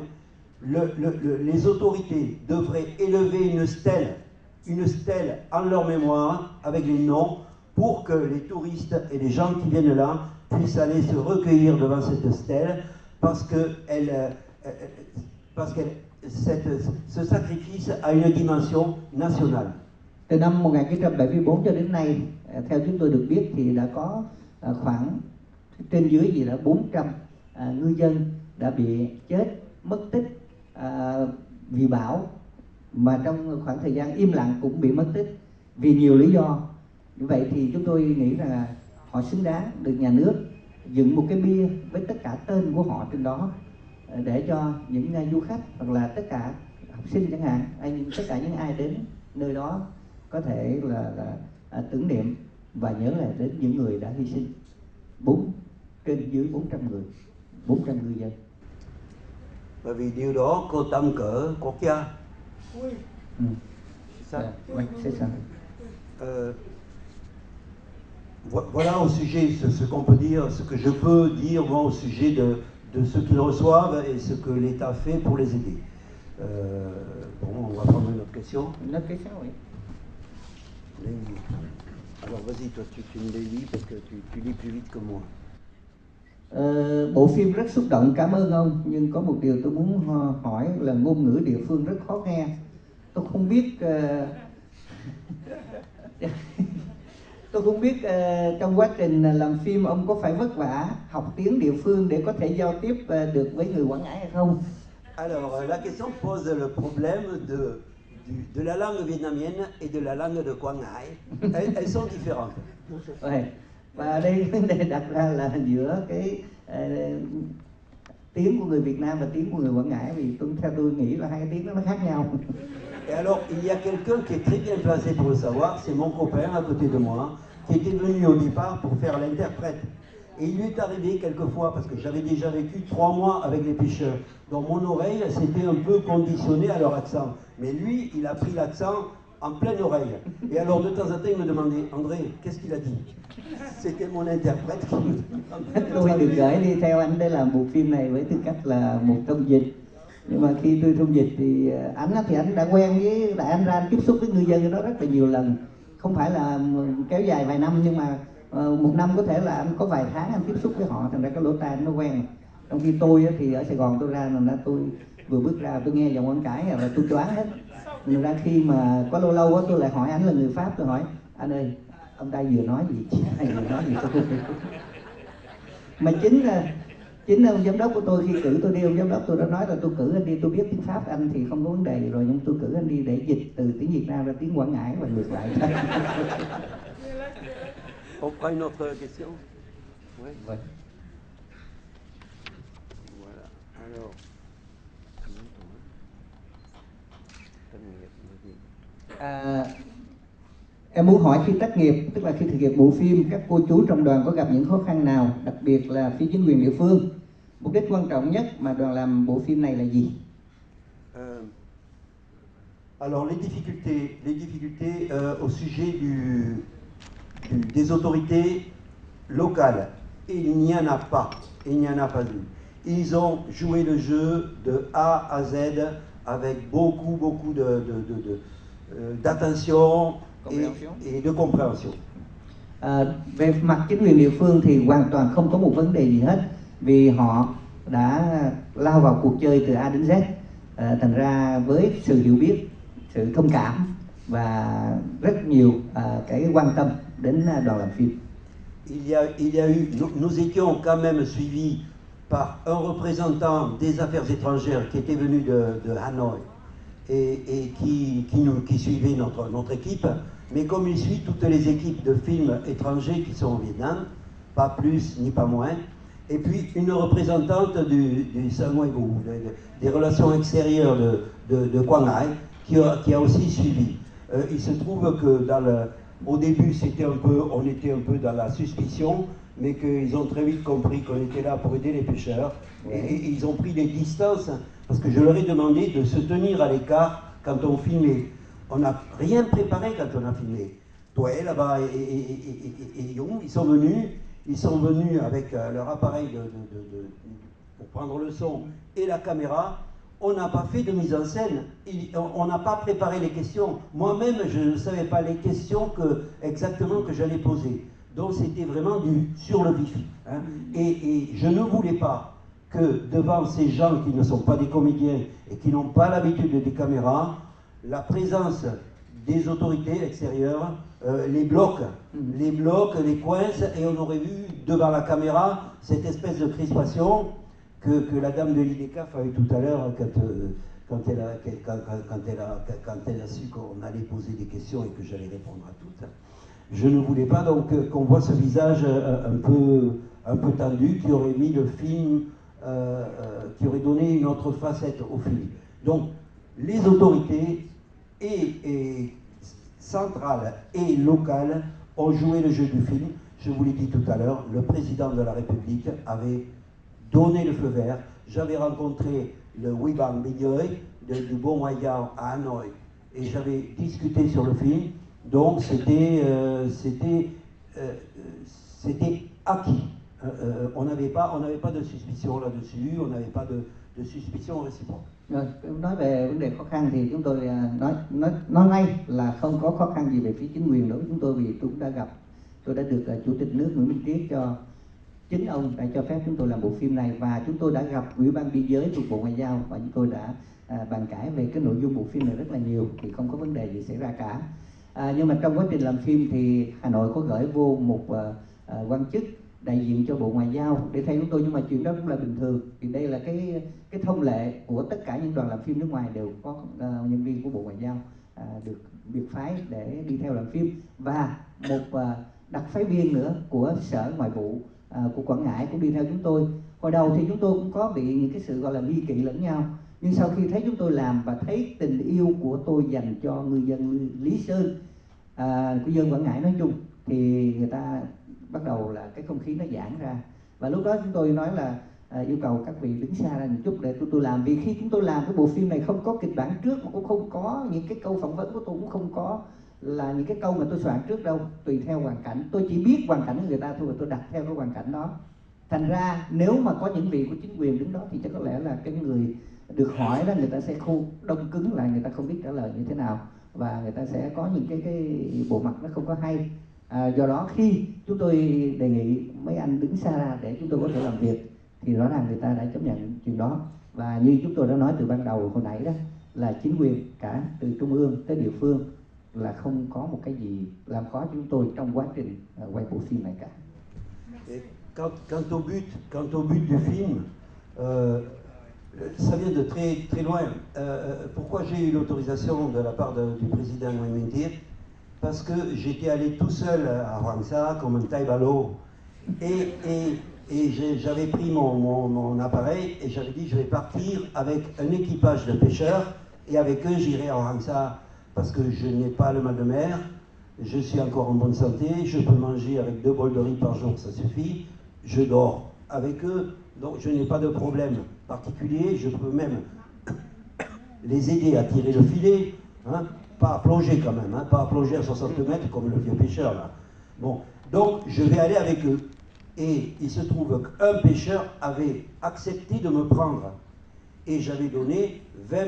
S1: Les autorités devraient élever une stèle en leur mémoire avec les noms, pour que les touristes et les gens qui viennent là puissent aller se recueillir devant cette stèle, parce que ce sacrifice a une dimension nationale.
S2: Từ năm 1974 cho đến nay, theo chúng tôi được biết thì đã có khoảng trên dưới gì đó 400 ngư dân đã bị chết, mất tích vì bão, mà trong khoảng thời gian im lặng cũng bị mất tích vì nhiều lý do. Như vậy thì chúng tôi nghĩ rằng là họ xứng đáng được nhà nước dựng một cái bia với tất cả tên của họ trên đó, để cho những du khách hoặc là tất cả học sinh chẳng hạn, tất cả những ai đến nơi đó có thể là tưởng niệm và nhớ lại đến những người đã hy sinh. Trên dưới 400 người, 400 ngư dân.
S1: Bởi vì điều đó có tầm cỡ quốc gia.
S2: C'est ça.
S1: Voilà au sujet ce qu'on peut dire, ce que je peux dire moi au sujet de ce qu'ils reçoivent et ce que l'État fait pour les aider. Bon, on va prendre une autre question.
S2: Une autre question, oui.
S1: Alors vas-y, toi tu me les lis parce que tu lis plus vite que moi.
S2: Bộ phim rất xúc động, cảm ơn ông, nhưng có một điều tôi muốn hỏi là ngôn ngữ địa phương rất khó nghe. Tôi không biết trong quá trình làm phim ông có phải vất vả học tiếng địa phương để có thể giao tiếp được với người Quảng Ngãi hay không?
S1: Alors la question pose le problème de la langue vietnamienne et de la langue de Quảng Ngãi. Elles sont différentes.
S2: Và đây vấn đề đặt ra là giữa cái tiếng của người Việt Nam và tiếng của người Quảng Ngãi, vì theo tôi nghĩ là hai cái tiếng đó nó khác nhau.
S1: Et alors il y a quelqu'un qui est très bien placé pour le savoir, c'est mon copain à côté de moi, qui était venu au départ pour faire l'interprète. Et il lui est arrivé quelquefois, parce que j'avais déjà vécu 3 mois avec les pêcheurs, donc mon oreille s'était un peu conditionnée à leur accent. Mais lui, il a pris l'accent en pleine oreille. Et alors de temps en temps, il me demandait, André, qu'est-ce qu'il a dit? C'était mon interprète qui me demandait.
S2: Tôi được gửi đi theo anh để làm bộ phim này với tư cách là một thông dịch. Nhưng mà khi tôi thông dịch thì anh đã quen với, tại anh ra anh tiếp xúc với ngư dân đó rất là nhiều lần. Không phải là kéo dài vài năm, nhưng mà một năm có thể là anh có vài tháng anh tiếp xúc với họ, thành ra cái lỗ tai nó quen. Trong khi tôi thì ở Sài Gòn tôi ra là tôi vừa bước ra tôi nghe dòng Quảng Cải là tôi choáng hết. Nên ra khi mà có lâu tôi lại hỏi anh là người Pháp, tôi hỏi anh ơi, ông đây vừa nói gì, chị này vừa nói gì tôi không biết. Mà Chính ông giám đốc của tôi khi cử tôi đi, ông giám đốc tôi đã nói là tôi cử anh đi, tôi biết tiếng Pháp anh thì không có vấn đề gì rồi, nhưng tôi cử anh đi để dịch từ tiếng Việt Nam ra tiếng Quảng Ngãi và ngược lại.
S1: On prend une autre question. Ouais.
S2: Vâng.
S1: Voilà. Alors.
S2: Em muốn hỏi khi tác nghiệp, tức là khi thực hiện bộ phim, các cô chú trong đoàn có gặp những khó khăn nào, đặc biệt là phía chính quyền địa phương? Mục đích quan trọng nhất mà đoàn làm bộ phim này là gì?
S1: Alors les difficultés au sujet des autorités locales, il n'y en a pas, il n'y en a pas eu. Ils ont joué le jeu de A à Z avec beaucoup d'attention et de compréhension.
S2: Về mặt chính quyền địa phương thì hoàn toàn không có một vấn đề gì hết, vì họ đã lao vào cuộc chơi từ A đến Z. Thành ra với sự hiểu biết, sự thông cảm và rất nhiều cái quan tâm đến đoàn làm phim.
S1: Il y a eu, nous étions quand même suivis par un représentant des affaires étrangères qui était venu de Hanoï et qui suivait notre équipe, mais comme il suit toutes les équipes de films étrangers qui sont au Vietnam, pas plus ni pas moins, et puis une représentante du Sangwaibu, des relations extérieures de Quang Ngai, qui a aussi suivi. Il se trouve que au début, on était un peu dans la suspicion, mais qu'ils ont très vite compris qu'on était là pour aider les pêcheurs. Ouais. Et ils ont pris des distances, parce que je leur ai demandé de se tenir à l'écart quand on filmait. On n'a rien préparé quand on a filmé. Toi, là-bas, et Young, ils sont venus avec leur appareil pour prendre le son et la caméra. On n'a pas fait de mise en scène, on n'a pas préparé les questions. Moi-même, je ne savais pas les questions exactement que j'allais poser. Donc c'était vraiment sur le vif. Hein. Et je ne voulais pas que devant ces gens qui ne sont pas des comédiens et qui n'ont pas l'habitude des caméras, la présence des autorités extérieures les bloque, les coince, et on aurait vu devant la caméra cette espèce de crispation que la dame de l'IDECAF a eu tout à l'heure quand elle a su qu'on allait poser des questions et que j'allais répondre à toutes. Je ne voulais pas donc qu'on voit ce visage un peu tendu qui aurait mis le film, qui aurait donné une autre facette au film. Donc les autorités et centrales et locales ont joué le jeu du film. Je vous l'ai dit tout à l'heure, le président de la République avait donné le feu vert. J'avais rencontré le Wibang Bidyoy du Bon Wayao à Hanoï et j'avais discuté sur le film. Donc c'était acquis. On n'avait pas de suspicion là-dessus, on n'avait pas de suspicion réciproque.
S2: Rồi, nói về vấn đề khó khăn thì chúng tôi nói ngay là không có khó khăn gì về phía chính quyền đối với chúng tôi, vì tôi đã được Chủ tịch nước Nguyễn Minh Triết cho chính ông đã cho phép chúng tôi làm bộ phim này, và chúng tôi đã gặp Ủy ban Biên giới thuộc Bộ Ngoại giao và chúng tôi đã bàn cãi về cái nội dung bộ phim này rất là nhiều, thì không có vấn đề gì xảy ra cả. Nhưng mà trong quá trình làm phim thì Hà Nội có gửi vô một quan chức đại diện cho Bộ Ngoại giao để thay chúng tôi, nhưng mà chuyện đó cũng là bình thường, vì đây là cái thông lệ của tất cả những đoàn làm phim nước ngoài đều có nhân viên của Bộ Ngoại giao được biệt phái để đi theo làm phim, và một đặc phái viên nữa của Sở Ngoại vụ của Quảng Ngãi cũng đi theo chúng tôi. Hồi đầu thì chúng tôi cũng có bị những cái sự gọi là nghi kỵ lẫn nhau, nhưng sau khi thấy chúng tôi làm và thấy tình yêu của tôi dành cho ngư dân Lý Sơn, của dân Quảng Ngãi nói chung, thì người ta bắt đầu là cái không khí nó giãn ra, và lúc đó chúng tôi nói là yêu cầu các vị đứng xa ra một chút để tôi làm, vì khi chúng tôi làm cái bộ phim này không có kịch bản trước, mà cũng không có những cái câu phỏng vấn của tôi, cũng không có là những cái câu mà tôi soạn trước đâu, tùy theo hoàn cảnh. Tôi chỉ biết hoàn cảnh của người ta thôi và tôi đặt theo cái hoàn cảnh đó. Thành ra nếu mà có những vị của chính quyền đứng đó thì chắc có lẽ là cái người được hỏi đó, người ta sẽ khu đông cứng lại, người ta không biết trả lời như thế nào, và người ta sẽ có những cái bộ mặt nó không có hay. Do đó khi chúng tôi đề nghị mấy anh đứng xa ra để chúng tôi có thể làm việc thì rõ ràng người ta đã chấp nhận chuyện đó. Và như chúng tôi đã nói từ ban đầu hồi nãy đó, là chính quyền cả từ trung ương tới địa phương là không có một cái gì làm khó chúng tôi trong quá trình quay bộ phim này cả.
S1: quant au but du film, ça vient de très loin. Pourquoi j'ai eu l'autorisation de la part du président Moïmentir? Parce que j'étais allé tout seul à Rwangsa comme un taïbalo et j'avais pris mon appareil et j'avais dit je vais partir avec un équipage de pêcheurs et avec eux j'irai à Rwangsa parce que je n'ai pas le mal de mer, je suis encore en bonne santé, je peux manger avec 2 bols de riz par jour, ça suffit, je dors avec eux, donc je n'ai pas de problème particulier, je peux même les aider à tirer le filet, hein, pas à plonger quand même, hein, pas à plonger à 60 mètres comme le vieux pêcheur là. Bon, donc je vais aller avec eux. Et il se trouve qu'un pêcheur avait accepté de me prendre. Et j'avais donné 20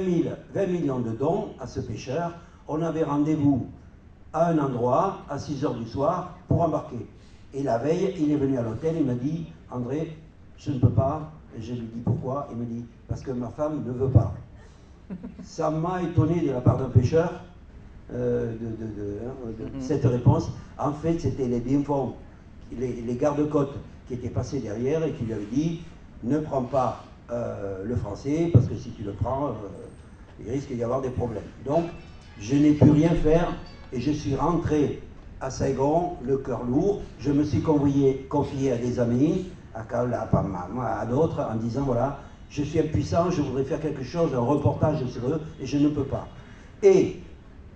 S1: millions de dons à ce pêcheur. On avait rendez-vous à un endroit, à 6 h du soir, pour embarquer. Et la veille, il est venu à l'hôtel, il m'a dit, André, je ne peux pas. Et je lui dis pourquoi. Il me dit, parce que ma femme ne veut pas. Ça m'a étonné de la part d'un pêcheur, cette réponse. En fait, c'était les bienfonds, les gardes-côtes qui étaient passés derrière et qui lui avaient dit, ne prends pas le français, parce que si tu le prends, il risque d'y avoir des problèmes. Donc, je n'ai pu rien faire et je suis rentré à Saigon, le cœur lourd. Je me suis confié à des amis, à d'autres, en disant, voilà, je suis impuissant, je voudrais faire quelque chose, un reportage sur eux, et je ne peux pas. Et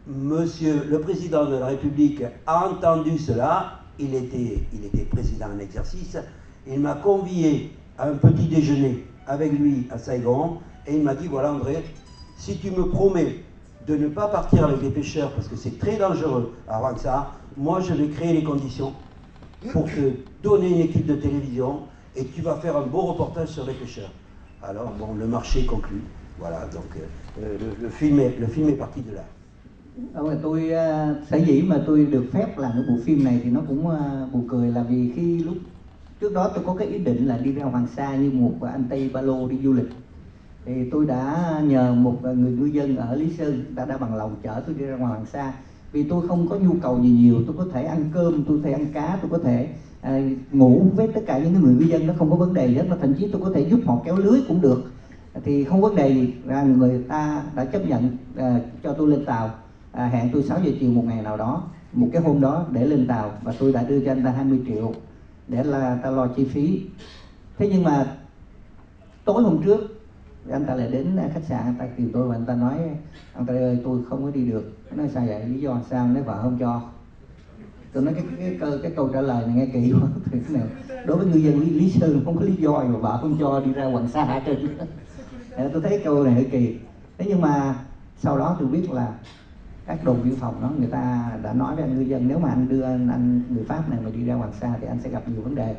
S1: Monsieur le Président de la République a entendu cela, il était président en exercice, il m'a convié à un petit déjeuner avec lui à Saigon, et il m'a dit, voilà André, si tu me promets de ne pas partir avec les pêcheurs, parce que c'est très dangereux à Rwangsa, moi je vais créer les conditions pour te donner une équipe de télévision, et tu vas faire un beau reportage sur les pêcheurs. Alors bon, le marché conclut, voilà, donc le film est parti de là.
S2: Tôi sở dĩ mà tôi được phép làm cái bộ phim này thì nó cũng buồn cười, là vì khi lúc trước đó tôi có cái ý định là đi ra Hoàng Sa như một anh Tây Ba Lô đi du lịch, thì tôi đã nhờ một người ngư dân ở Lý Sơn đã bằng lòng chở tôi đi ra Hoàng Sa, vì tôi không có nhu cầu gì nhiều, tôi có thể ăn cơm, tôi có thể ăn cá, tôi có thể ngủ với tất cả những người ngư dân, nó không có vấn đề gì hết, mà thậm chí tôi có thể giúp họ kéo lưới cũng được, thì không vấn đề gì. Người ta đã chấp nhận cho tôi lên tàu, hẹn tôi 6 giờ chiều một ngày nào đó, một cái hôm đó để lên tàu, và tôi đã đưa cho anh ta 20 triệu để là ta lo chi phí. Thế nhưng mà tối hôm trước anh ta lại đến khách sạn, anh ta tìm tôi và anh ta nói, anh ta ơi tôi không có đi được. Nói sao vậy, lý do sao? Nói vợ không cho. Tôi nói cái câu trả lời này nghe kỳ quá. Đối với ngư dân Lý Sơn không có lý do mà vợ không cho đi ra Hoàng Sa trên. Tôi thấy câu này hơi kỳ. Thế nhưng mà sau đó tôi biết là các đồn biên phòng đó, người ta đã nói với anh ngư dân, nếu mà anh đưa anh người Pháp này mà đi ra Hoàng Sa thì anh sẽ gặp nhiều vấn đề.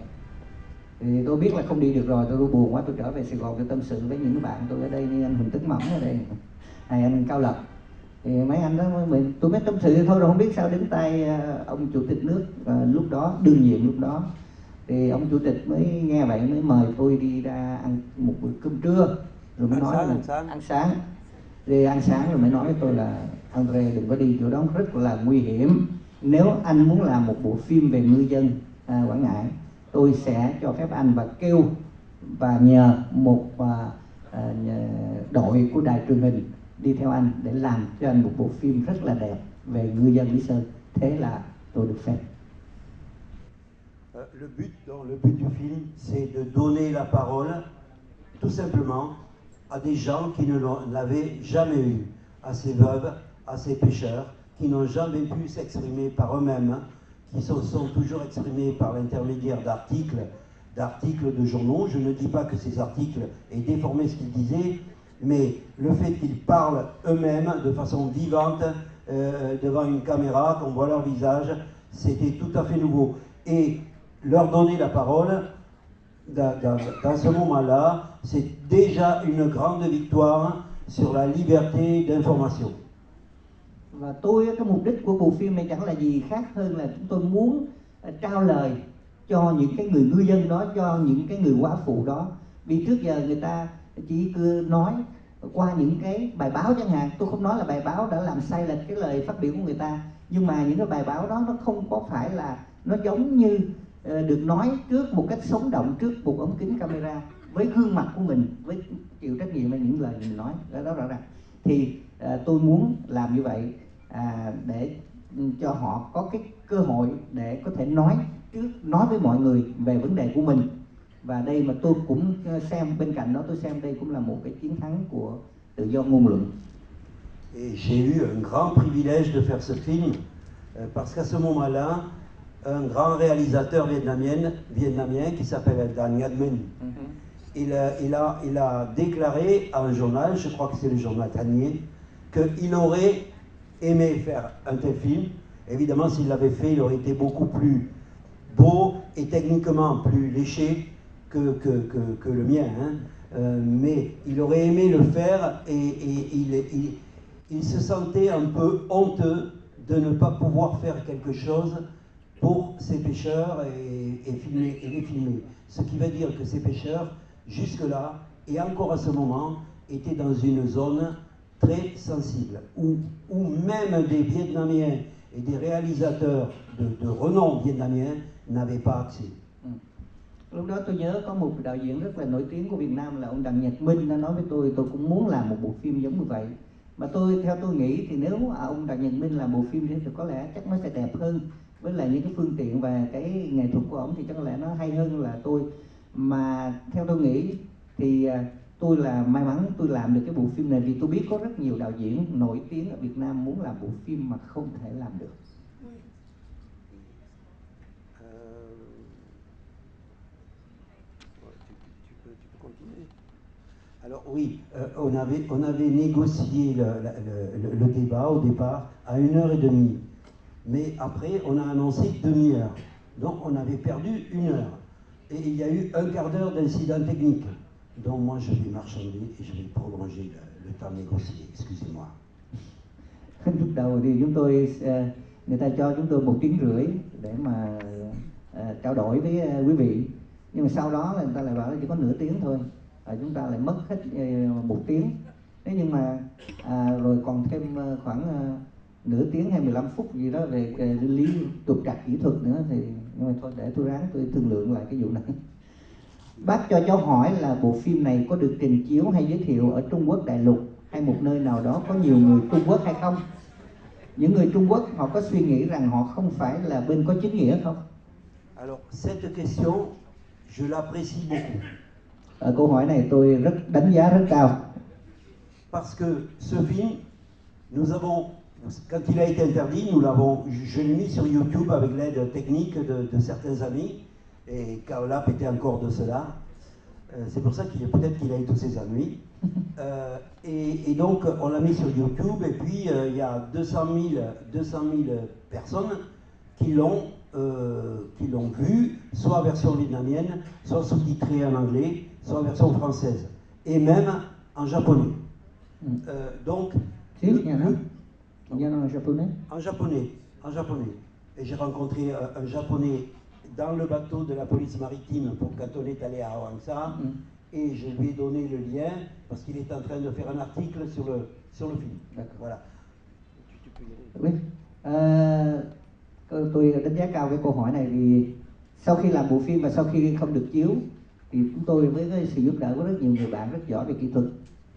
S2: Thì tôi biết là không đi được rồi, tôi buồn quá, tôi trở về Sài Gòn, tôi tâm sự với những bạn tôi ở đây như anh Huỳnh Tấn Mỏng ở đây, hay anh Cao Lập. Thì mấy anh đó tôi mới tâm sự thôi, rồi không biết sao đến tay ông chủ tịch nước lúc đó, đương nhiệm lúc đó. Thì ông chủ tịch mới nghe vậy mới mời tôi đi ra ăn một bữa cơm trưa, rồi mới nói là ăn sáng. Đi ăn sáng rồi mới nói với tôi là André đừng có đi chỗ đó, rất là nguy hiểm. Nếu anh muốn làm một bộ phim về ngư dân Quảng Ngãi, tôi sẽ cho phép anh và kêu và nhờ một đội của đài truyền hình đi theo anh để làm cho anh một bộ phim rất là đẹp về ngư dân Lý Sơn. Thế là tôi được phép.
S1: Le but du film, c'est de donner la parole, tout simplement, à des gens qui ne l'avaient jamais eu, à ces veuves, à ces pêcheurs, qui n'ont jamais pu s'exprimer par eux-mêmes, qui sont toujours exprimés par l'intermédiaire d'articles de journaux. Je ne dis pas que ces articles aient déformé ce qu'ils disaient, mais le fait qu'ils parlent eux-mêmes de façon vivante devant une caméra, qu'on voit leur visage, c'était tout à fait nouveau. Et leur donner la parole, dans ce moment-là, c'est déjà une grande victoire sur la liberté d'information.
S2: Và cái mục đích của bộ phim này chẳng là gì khác hơn là chúng tôi muốn trao lời cho những cái người ngư dân đó, cho những cái người góa phụ đó. Vì trước giờ người ta chỉ cứ nói qua những cái bài báo chẳng hạn, tôi không nói là bài báo đã làm sai lệch cái lời phát biểu của người ta, nhưng mà những cái bài báo đó nó không có phải là nó giống như được nói trước một cách sống động trước một ống kính camera với gương mặt của mình, với chịu trách nhiệm về những lời mình nói, đó rõ ràng. Thì tôi muốn làm như vậy để cho họ có cái cơ hội để có thể nói với mọi người về vấn đề của mình. Và đây mà tôi cũng xem, bên cạnh đó tôi xem đây cũng là một cái chiến thắng của tự do ngôn luận.
S1: Et j'ai eu un grand privilège de faire ce film parce qu'à ce moment-là, un grand réalisateur vietnamien qui s'appelle Dan Nhật Minh, il a déclaré à un journal, je crois que c'est le journal Thanh, qu'il aurait aimé faire un tel film. Évidemment, s'il l'avait fait, il aurait été beaucoup plus beau et techniquement plus léché que le mien. Mais il aurait aimé le faire et il se sentait un peu honteux de ne pas pouvoir faire quelque chose pour ces pêcheurs et les filmer. Ce qui veut dire que ces pêcheurs, jusque-là, et encore à ce moment, étaient dans une zone très sensible, où même des Vietnamiens et des réalisateurs de renom vietnamien n'avaient pas accès.
S2: Lúc đó tôi nhớ có một đạo diễn rất là nổi tiếng của Việt Nam là ông Đặng Nhật Minh đã nói với tôi cũng muốn làm một bộ phim giống như vậy. Mà theo tôi nghĩ thì nếu ông Đặng Nhật Minh làm bộ phim thì có lẽ chắc nó sẽ đẹp hơn, với lại những cái phương tiện và cái nghệ thuật của ông thì chắc có lẽ nó hay hơn là tôi. Mà theo tôi nghĩ thì tôi là may mắn tôi làm được cái bộ phim này, vì tôi biết có rất nhiều đạo diễn nổi tiếng ở Việt Nam muốn làm bộ phim mà không thể làm được.
S1: Alors oui, on avait négocié le débat au départ à 1h30, mais après on a annoncé demi-heure, donc on avait perdu 1 heure, et il y a eu un quart d'heure d'incident technique, donc moi je vais marchander et je vais prolonger le temps négocié, excusez-moi.
S2: Lúc đầu thì người ta cho chúng tôi 1 tiếng rưỡi để mà trao đổi với quý vị, nhưng mà sau đó là người ta lại bảo là chỉ có nửa tiếng thôi. Chúng ta lại mất hết 1 tiếng. Thế nhưng mà rồi còn thêm khoảng nửa tiếng hay 15 phút gì đó về lý trục trặc kỹ thuật nữa, thì nhưng mà thôi để tôi ráng tôi thương lượng lại cái vụ này. Bác cho cháu hỏi là bộ phim này có được trình chiếu hay giới thiệu ở Trung Quốc đại lục hay một nơi nào đó có nhiều người Trung Quốc hay không? Những người Trung Quốc họ có suy nghĩ rằng họ không phải là bên có chính nghĩa không?
S1: Alors cette question, je l'apprécie beaucoup.
S2: Câu hỏi này tôi đánh giá rất cao.
S1: Parce que ce film, quand il a été interdit, je l'ai mis sur YouTube avec l'aide technique de certains amis, et Kaolap était encore de cela. C'est pour ça peut-être qu'il a eu tous ses ennuis. Et donc on l'a mis sur YouTube, et puis il y a 200 000 personnes qui l'ont vu, soit en version vietnamienne, soit sous-titrée en anglais, soit en version française, et même en japonais. Donc, en japonais. Et j'ai rencontré un japonais dans le bateau de la police maritime quand on est allé à Hawangsa, et je lui ai donné le lien parce qu'il est en train de faire un article sur le film. Voilà. Tu peux y aller.
S2: Oui. Tôi đánh giá cao cái câu hỏi này, vì sau khi làm bộ phim và sau khi không được chiếu thì chúng tôi với cái sự giúp đỡ của rất nhiều người bạn rất giỏi về kỹ thuật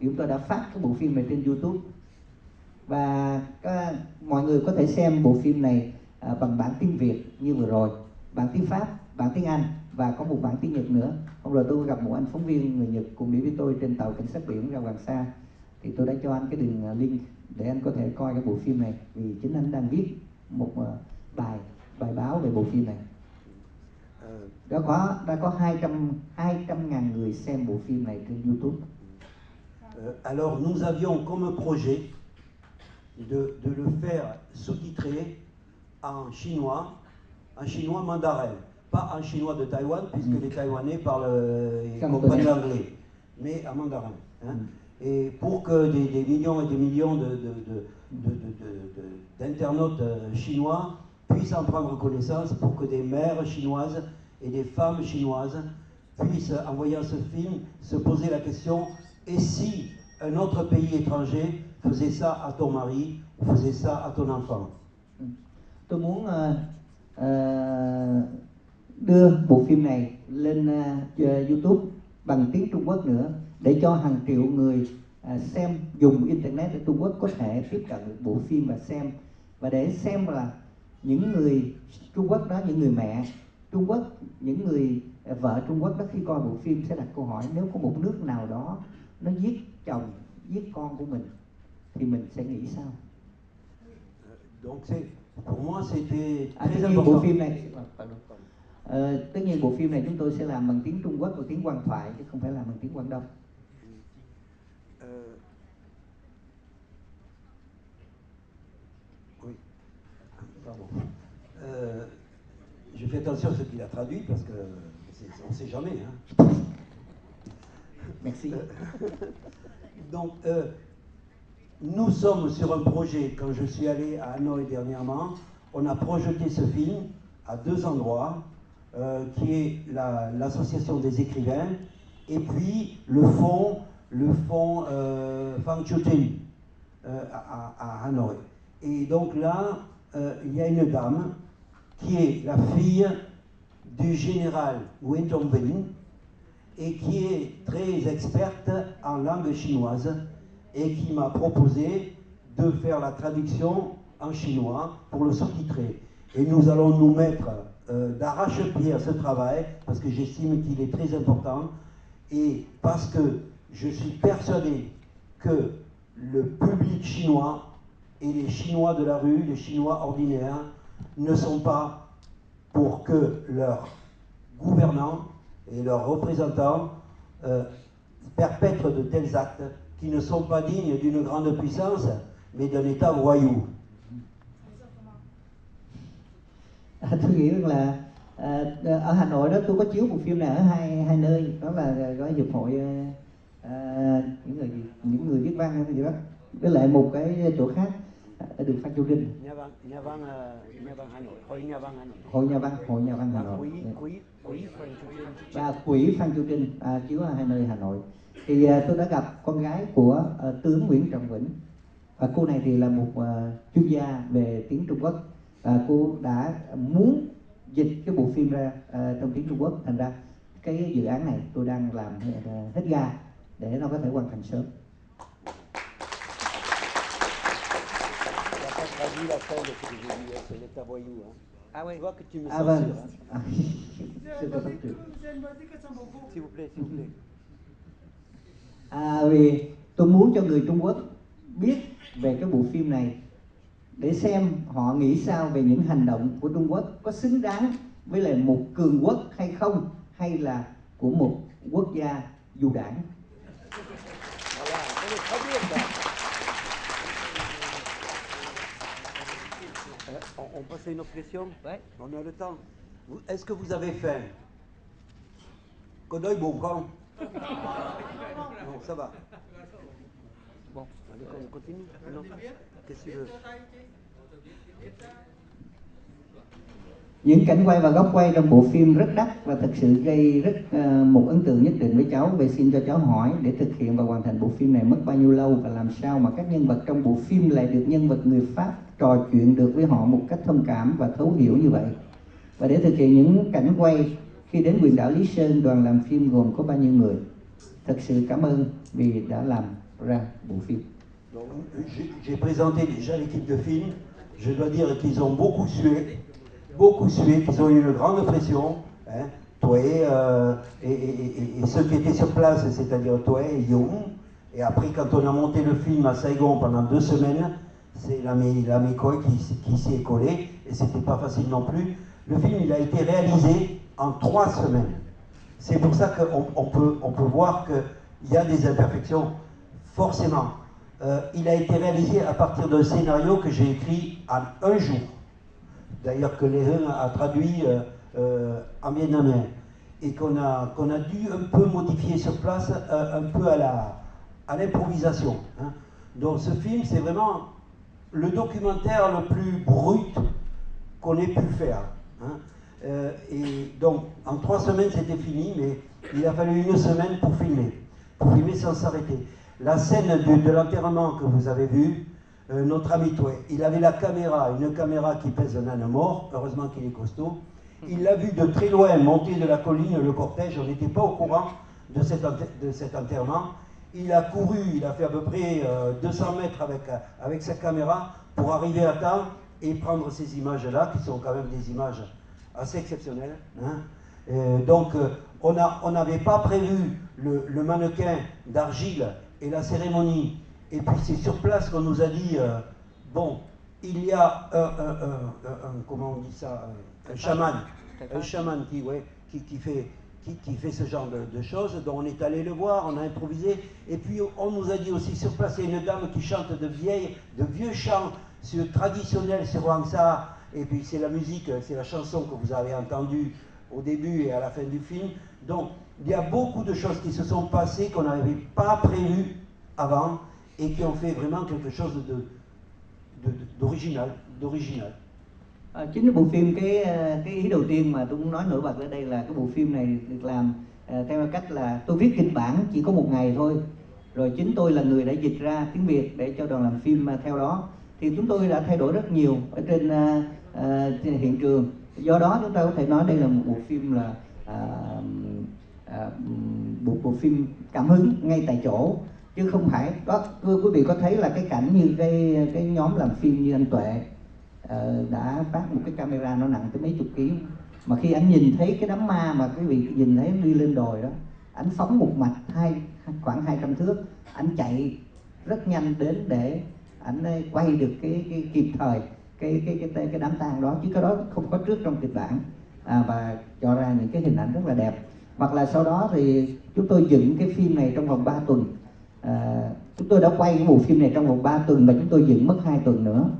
S2: thì chúng tôi đã phát cái bộ phim này trên YouTube, và mọi người có thể xem bộ phim này bằng bản tiếng Việt như vừa rồi, bản tiếng Pháp, bản tiếng Anh và có một bản tiếng Nhật nữa. Hôm rồi tôi gặp một anh phóng viên người Nhật cùng đi với tôi trên tàu cảnh sát biển ra Hoàng Sa, thì tôi đã cho anh cái đường link để anh có thể coi cái bộ phim này, vì chính anh đang viết một bài báo về bộ phim này. Đã có 200.000 người xem bộ phim này trên YouTube.
S1: Alors nous avions comme projet de le faire sous-titrer en chinois mandarin, pas en chinois de Taïwan, puisque les Taïwanais comprennent l'anglais, mais en mandarin. Et pour que des millions et des millions d'internautes chinois puissent en prendre connaissance, pour que des mères chinoises et des femmes chinoises puissent, en voyant ce film, se poser la question: et si un autre pays étranger faisait ça à ton mari, ou faisait ça à ton enfant?
S2: Tôi muốn đưa bộ phim này lên YouTube bằng tiếng Trung Quốc nữa, để cho hàng triệu người xem, dùng internet ở Trung Quốc có thể tiếp cận được bộ phim và xem, và để xem là những người Trung Quốc đó, những người mẹ Trung Quốc, những người vợ Trung Quốc đó, khi coi bộ phim sẽ đặt câu hỏi, nếu có một nước nào đó nó giết chồng, giết con của mình thì mình sẽ nghĩ sao?
S1: Donc pour moi c'était
S2: Tất
S1: très
S2: nhiên
S1: important.
S2: bộ phim này tất nhiên bộ phim này chúng tôi sẽ làm bằng tiếng Trung Quốc và tiếng Quang Thoại, chứ không phải làm bằng tiếng Quảng Đông.
S1: Oui. Pardon. Je fais attention à ce qu'il a traduit parce que on ne sait jamais. Hein.
S2: Merci.
S1: Donc, nous sommes sur un projet. Quand je suis allé à Hanoï dernièrement, on a projeté ce film à 2 endroits, qui est l'association des écrivains et puis le fonds Fang Chutin à Hanoï. Et donc là, il y a une dame qui est la fille du général Nguyen Trong Vinh et qui est très experte en langue chinoise et qui m'a proposé de faire la traduction en chinois pour le sous-titrer. Et nous allons nous mettre d'arrache-pied à ce travail parce que j'estime qu'il est très important et parce que je suis persuadé que le public chinois et les Chinois de la rue, les Chinois ordinaires, ne sont pas pour que leurs gouvernants et leurs représentants perpètrent de tels actes qui ne sont pas dignes d'une grande puissance, mais d'un État voyou.
S2: Tôi nghĩ rằng là ở Hà Nội đó, tôi có chiếu bộ phim này ở hai nơi, đó là có hiệp hội những người viết văn hay gì đó, với lại một cái chỗ khác ở đường Phan Chu Trinh.
S1: Nhà văn Hà Nội, Hội Nhà văn Hà Nội.
S2: Hội Nhà văn Hà Nội. Và Quỹ Phan Chu Trinh chiếu ở hai nơi Hà Nội. Thì tôi đã gặp con gái của tướng Nguyễn Trọng Vĩnh. Và cô này thì là một chuyên gia về tiếng Trung Quốc. Và cô đã muốn dịch cái bộ phim ra trong tiếng Trung Quốc. Thành ra cái dự án này tôi đang làm hết ga để nó có thể hoàn thành sớm.
S1: Ah oui. Tu vois que tu me
S2: Vâng.
S1: S'il vous plaît, s'il vous plaît.
S2: Vì tôi muốn cho người Trung Quốc biết về cái bộ phim này để xem họ nghĩ sao về những hành động của Trung Quốc, có xứng đáng với lại một cường quốc hay không, hay là của một quốc gia du đảng.
S1: On passe à une autre question? Ouais. On a le temps. Est-ce que vous avez faim? Có đói bụng không? Non, ça va. Bon, allez, on continue. Non. Qu'est-ce que tu veux?
S2: Những cảnh quay và góc quay trong bộ phim rất đắt và thực sự gây một ấn tượng nhất định với cháu. Vậy xin cho cháu hỏi, để thực hiện và hoàn thành bộ phim này mất bao nhiêu lâu, và làm sao mà các nhân vật trong bộ phim lại được nhân vật người Pháp trò chuyện được với họ một cách thông cảm và thấu hiểu như vậy? Và để thực hiện những cảnh quay khi đến huyện đảo Lý Sơn, đoàn làm phim gồm có bao nhiêu người? Thật sự cảm ơn vì đã làm ra bộ phim.
S1: J'ai présenté déjà l'équipe de film. Je dois dire qu'ils ont beaucoup sué, qu'ils ont eu une grande pression. Hein, Toé et ceux qui étaient sur place, c'est-à-dire Toé et Young. Et après, quand on a monté le film à Saigon pendant 2 semaines, c'est l'ami Koé qui s'y est collé, et c'était pas facile non plus. Le film, il a été réalisé en 3 semaines. C'est pour ça qu'on peut voir qu'il y a des imperfections, forcément. Il a été réalisé à partir d'un scénario que j'ai écrit en 1 jour. D'ailleurs, que Léon a traduit en vietnamien. Et qu'on a dû un peu modifier sur place, un peu à l'improvisation. Hein. Donc ce film, c'est vraiment le documentaire le plus brut qu'on ait pu faire. Hein. Et donc, en 3 semaines, c'était fini, mais il a fallu 1 semaine pour filmer sans s'arrêter. La scène de l'enterrement que vous avez vue, notre ami Toé, il avait la caméra, une caméra qui pèse un âne mort, heureusement qu'il est costaud, Il l'a vu de très loin monter de la colline le cortège, on n'était pas au courant de cet enterrement. Il a couru, il a fait à peu près 200 mètres avec sa caméra pour arriver à temps et prendre ces images-là, qui sont quand même des images assez exceptionnelles. Hein. Donc, on n'avait pas prévu le mannequin d'argile et la cérémonie. Et puis, c'est sur place qu'on nous a dit, bon, il y a comment on dit ça, un chaman qui fait ce genre de choses. Donc on est allé le voir, on a improvisé. Et puis on nous a dit aussi sur place, il y a une dame qui chante de vieux chants traditionnels sur Wangsa. Et puis c'est la musique, c'est la chanson que vous avez entendue au début et à la fin du film. Donc il y a beaucoup de choses qui se sont passées qu'on n'avait pas prévues avant et qui ont fait vraiment quelque chose d'original.
S2: Chính cái bộ phim, cái ý đầu tiên mà tôi muốn nói nổi bật ở đây là cái bộ phim này được làm theo cách là tôi viết kịch bản chỉ có 1 ngày thôi, rồi chính tôi là người đã dịch ra tiếng Việt để cho đoàn làm phim theo đó. Thì chúng tôi đã thay đổi rất nhiều ở trên hiện trường. Do đó chúng ta có thể nói đây là một bộ phim là bộ phim cảm hứng ngay tại chỗ, chứ không phải đó. Quý vị có thấy là cái cảnh như cái nhóm làm phim như anh Tuệ đã phát một cái camera nó nặng tới mấy chục ký, mà khi anh nhìn thấy cái đám ma mà quý vị nhìn thấy đi lên đồi đó, anh phóng một mạch khoảng 200 thước, anh chạy rất nhanh đến để anh quay được cái kịp thời cái đám tang đó, chứ cái đó không có trước trong kịch bản, và cho ra những cái hình ảnh rất là đẹp. Hoặc là sau đó thì chúng tôi dựng cái phim này trong vòng 3 tuần. Chúng tôi đã quay cái bộ phim này trong vòng 3 tuần, mà chúng tôi dựng mất 2 tuần nữa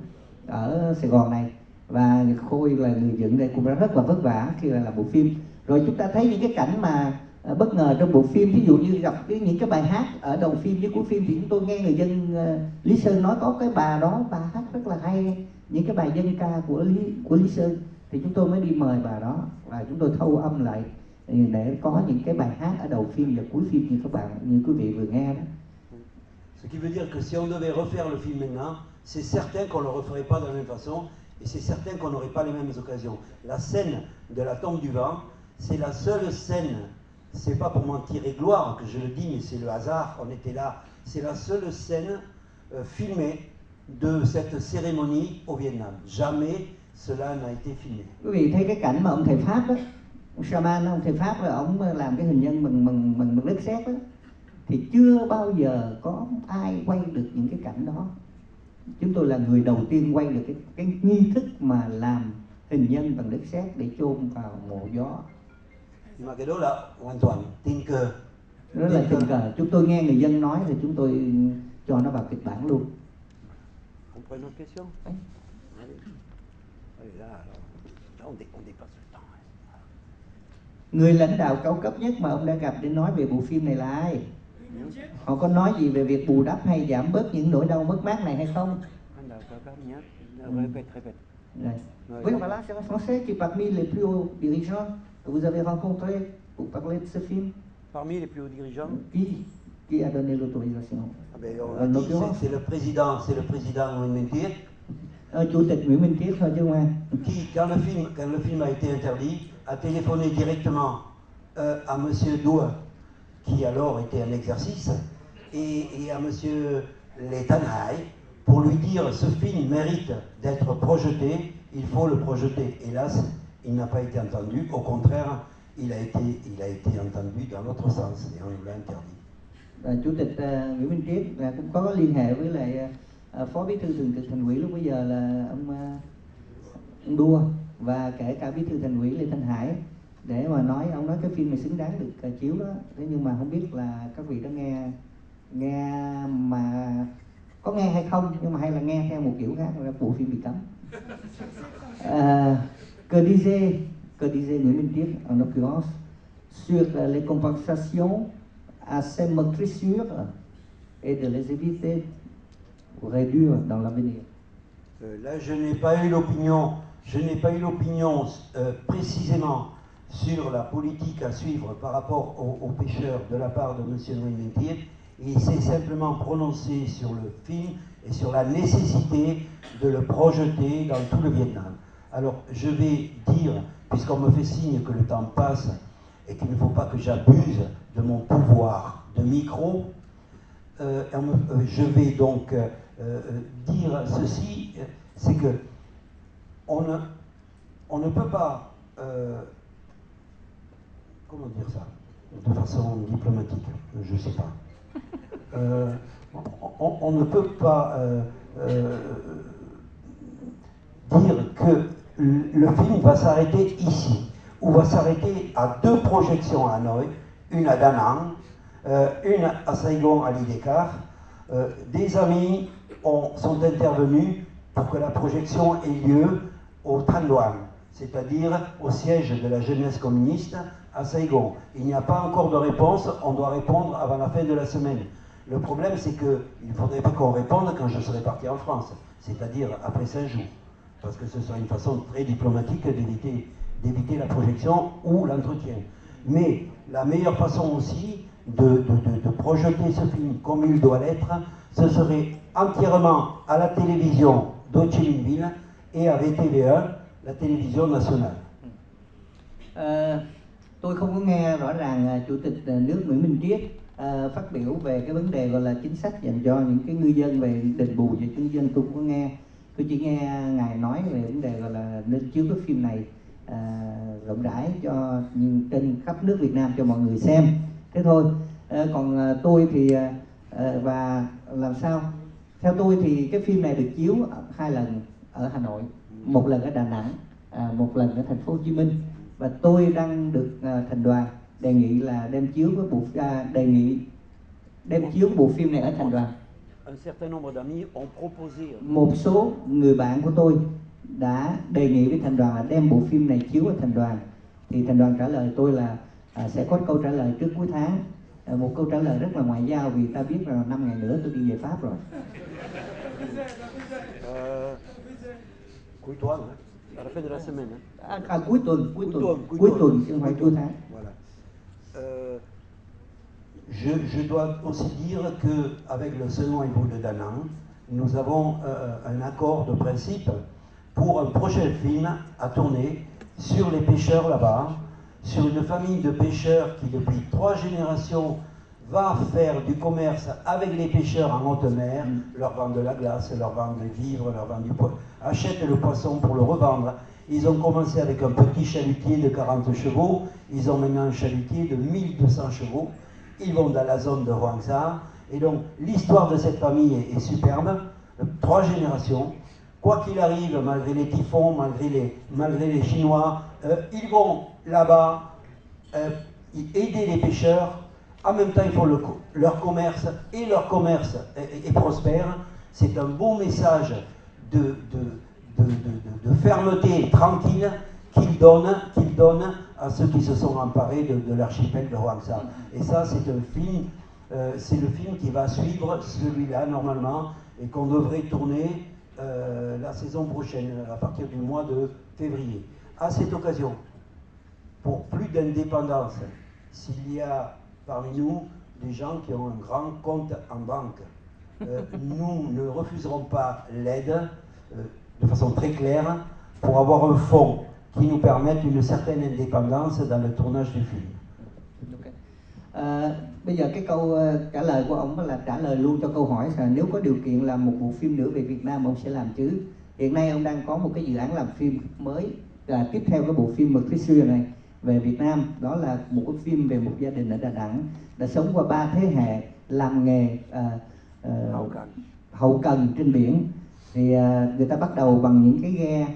S2: ở Sài Gòn này, và Khôi là người dựng đây cũng rất là vất vả khi là làm bộ phim. Rồi chúng ta thấy những cái cảnh mà bất ngờ trong bộ phim, ví dụ như gặp những cái bài hát ở đầu phim với cuối phim, thì chúng tôi nghe người dân Lý Sơn nói có cái bà đó, bà hát rất là hay những cái bài dân ca của Lý Sơn, thì chúng tôi mới đi mời bà đó và chúng tôi thâu âm lại để có những cái bài hát ở đầu phim và cuối phim như quý vị vừa nghe đó.
S1: Ce qui veut dire que si on devait refaire le film maintenant, c'est certain qu'on ne le referait pas de la même façon, et c'est certain qu'on n'aurait pas les mêmes occasions. La scène de la tombe du vent, c'est la seule scène, c'est pas pour m'en tirer gloire que je le dis, mais c'est le hasard, on était là, c'est la seule scène filmée de cette cérémonie au Vietnam. Jamais cela n'a été filmé.
S2: Quý vị thấy cái cảnh mà ông thầy Pháp đó, ông Shaman, ông thầy Pháp là ông làm cái hình nhân bằng đất sét đó, thì chưa bao giờ có ai quay được những cái cảnh đó. Chúng tôi là người đầu tiên quay được cái nghi thức mà làm hình nhân bằng đất sét để chôn vào mộ gió.
S1: Mà cái đó là hoàn toàn tình cờ.
S2: Đó là tình cờ. Chúng tôi nghe người dân nói thì chúng tôi cho nó vào kịch bản luôn. Người lãnh đạo cao cấp nhất mà ông đã gặp để nói về bộ phim này là ai? Họ có nói gì về việc bù đắp hay giảm bớt những nỗi đau mất mát này hay không? Oui, voilà, c'est un Français qui est parmi les plus hauts dirigeants que vous avez rencontrés pour parler de ce film.
S1: Parmi les plus hauts dirigeants?
S2: Qui a donné l'autorisation?
S1: C'est le président Nguyễn Minh Triết.
S2: Chủ tịch Nguyễn Minh Triết thôi chứ không ai.
S1: Qui, quand le film a été interdit, a téléphoné directement à Monsieur Doua, qui alors était en exercice, et à Monsieur Le Thanh Hải, pour lui dire ce film mérite d'être projeté, il faut le projeter. Hélas, il n'a pas été entendu, au contraire, il a été entendu dans l'autre sens, et on nous l'a interdit.
S2: Chủ tịch Nguyễn Minh Triết là cũng có liên hệ với lại Phó Bí thư Thường trực Thành ủy lúc bây giờ là ông Đua, và kể cả Bí thư Thành ủy Lê Thanh Hải, để mà nói, ông nói cái phim này xứng đáng được chiếu đó. Thế nhưng mà không biết là các vị đã nghe mà có nghe hay không, nhưng mà hay là nghe theo một kiểu khác, là bộ phim bị cấm. Que disait Nguyễn Minh Triết en l'occurrence sur les compensations à ces meurtrissures et de les éviter pour réduire dans l'avenir.
S1: Là, je n'ai pas eu l'opinion précisément sur la politique à suivre par rapport aux pêcheurs de la part de M. Nguyen Minh Triết. Il s'est simplement prononcé sur le film et sur la nécessité de le projeter dans tout le Vietnam. Alors, je vais dire, puisqu'on me fait signe que le temps passe et qu'il ne faut pas que j'abuse de mon pouvoir de micro, je vais donc dire ceci, c'est que on ne peut pas, comment dire ça, de façon diplomatique, je ne sais pas. On ne peut pas dire que le film va s'arrêter ici, ou va s'arrêter à 2 projections à Hanoï, une à Da Nang, une à Saigon à l'Idécar. Des amis sont intervenus pour que la projection ait lieu au Thanh Loan, c'est-à-dire au siège de la jeunesse communiste à Saigon. Il n'y a pas encore de réponse, on doit répondre avant la fin de la semaine. Le problème, c'est qu'il ne faudrait pas qu'on réponde quand je serai parti en France, c'est-à-dire après 5 jours, parce que ce serait une façon très diplomatique d'éviter la projection ou l'entretien. Mais la meilleure façon aussi de projeter ce film comme il doit l'être, ce serait entièrement à la télévision d'Ho Chi Minh Ville et à VTV1, la télévision nationale.
S2: Tôi không có nghe rõ ràng Chủ tịch nước Nguyễn Minh Triết phát biểu về cái vấn đề gọi là chính sách dành cho những cái ngư dân về đền bù cho ngư dân. Tôi không có nghe, tôi chỉ nghe ngài nói về vấn đề gọi là nên chiếu cái phim này rộng rãi cho trên khắp nước Việt Nam cho mọi người xem, thế thôi. Còn tôi thì và làm sao? Theo tôi thì cái phim này được chiếu 2 lần ở Hà Nội, 1 lần ở Đà Nẵng, 1 lần ở thành phố Hồ Chí Minh, và tôi đang được thành đoàn đề nghị là đem chiếu bộ phim này ở thành đoàn. Một số người bạn của tôi đã đề nghị với thành đoàn là đem bộ phim này chiếu ở thành đoàn, thì thành đoàn trả lời tôi là sẽ có câu trả lời trước cuối tháng, một câu trả lời rất là ngoại giao vì ta biết là 5 ngày nữa tôi đi về Pháp rồi.
S1: Cuối tuần, à la fin de la semaine.
S2: Cuối tuần chứ không phải cuối tháng.
S1: Voilà. Je dois aussi dire qu'avec le second héros de Da Nang, nous avons un accord de principe pour un prochain film à tourner sur les pêcheurs là-bas, sur une famille de pêcheurs qui depuis 3 générations va faire du commerce avec les pêcheurs en haute mer, leur vendre de la glace, leur vendre des vivres, leur vendre du poisson, achètent le poisson pour le revendre. Ils ont commencé avec un petit chalutier de 40 chevaux, ils ont maintenant un chalutier de 1200 chevaux, ils vont dans la zone de Hoang Sa, et donc l'histoire de cette famille est superbe, 3 générations. Quoi qu'il arrive, malgré les typhons, malgré les Chinois, ils vont là-bas aider les pêcheurs. En même temps, ils font leur commerce, et leur commerce est prospère. C'est un bon message de fermeté tranquille qu'ils donnent à ceux qui se sont emparés de l'archipel de Hoang Sa. Et ça, c'est un film, c'est le film qui va suivre celui-là normalement, et qu'on devrait tourner la saison prochaine, à partir du mois de février. À cette occasion, pour plus d'indépendance, s'il y a parmi nous des gens qui ont un grand compte en banque, nous ne refuserons pas l'aide de façon très claire pour avoir un fonds qui nous permette une certaine indépendance dans le tournage du film.
S2: Bây giờ cái câu trả lời của ông là trả lời luôn cho câu hỏi là nếu có điều kiện làm một bộ phim nữa về Việt Nam ông sẽ làm chứ. Hiện nay ông đang có một cái dự án làm phim mới tiếp theo cái bộ phim Matricia này về Việt Nam, đó là một cái phim về một gia đình ở Đà Nẵng đã sống qua 3 thế hệ làm nghề hậu cần trên biển. Thì người ta bắt đầu bằng những cái ghe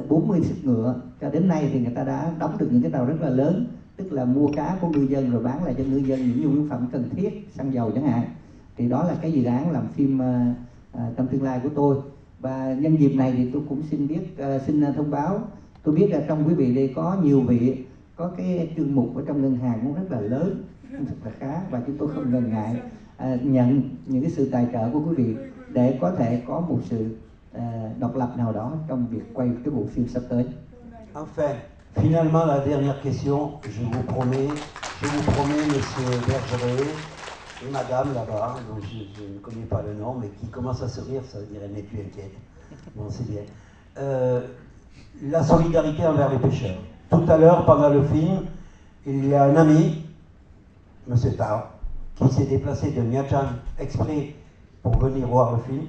S2: 40 xích ngựa, cho đến nay thì người ta đã đóng được những cái tàu rất là lớn, tức là mua cá của ngư dân rồi bán lại cho ngư dân những nhu yếu phẩm cần thiết, xăng dầu chẳng hạn. Thì đó là cái dự án làm phim trong tương lai của tôi. Và nhân dịp này thì tôi cũng xin thông báo, tôi biết là trong quý vị đây có nhiều vị có cái chương mục ở trong ngân hàng cũng rất là lớn, rất là khá, và chúng tôi không ngần ngại nhận những cái sự tài trợ của quý vị để có thể có một sự độc lập nào đó trong việc quay cái bộ phim sắp tới.
S1: Enfin, finalement la dernière question, je vous promets, Monsieur Bergeret et Madame là-bas, dont je ne connais pas le nom, mais qui commence à sourire, ça veut dire mais tu inquiète. Bon, c'est bien. la solidarité envers les pêcheurs. Tout à l'heure, pendant le film, il y a un ami, M. Tao, qui s'est déplacé de Nha Trang exprès pour venir voir le film.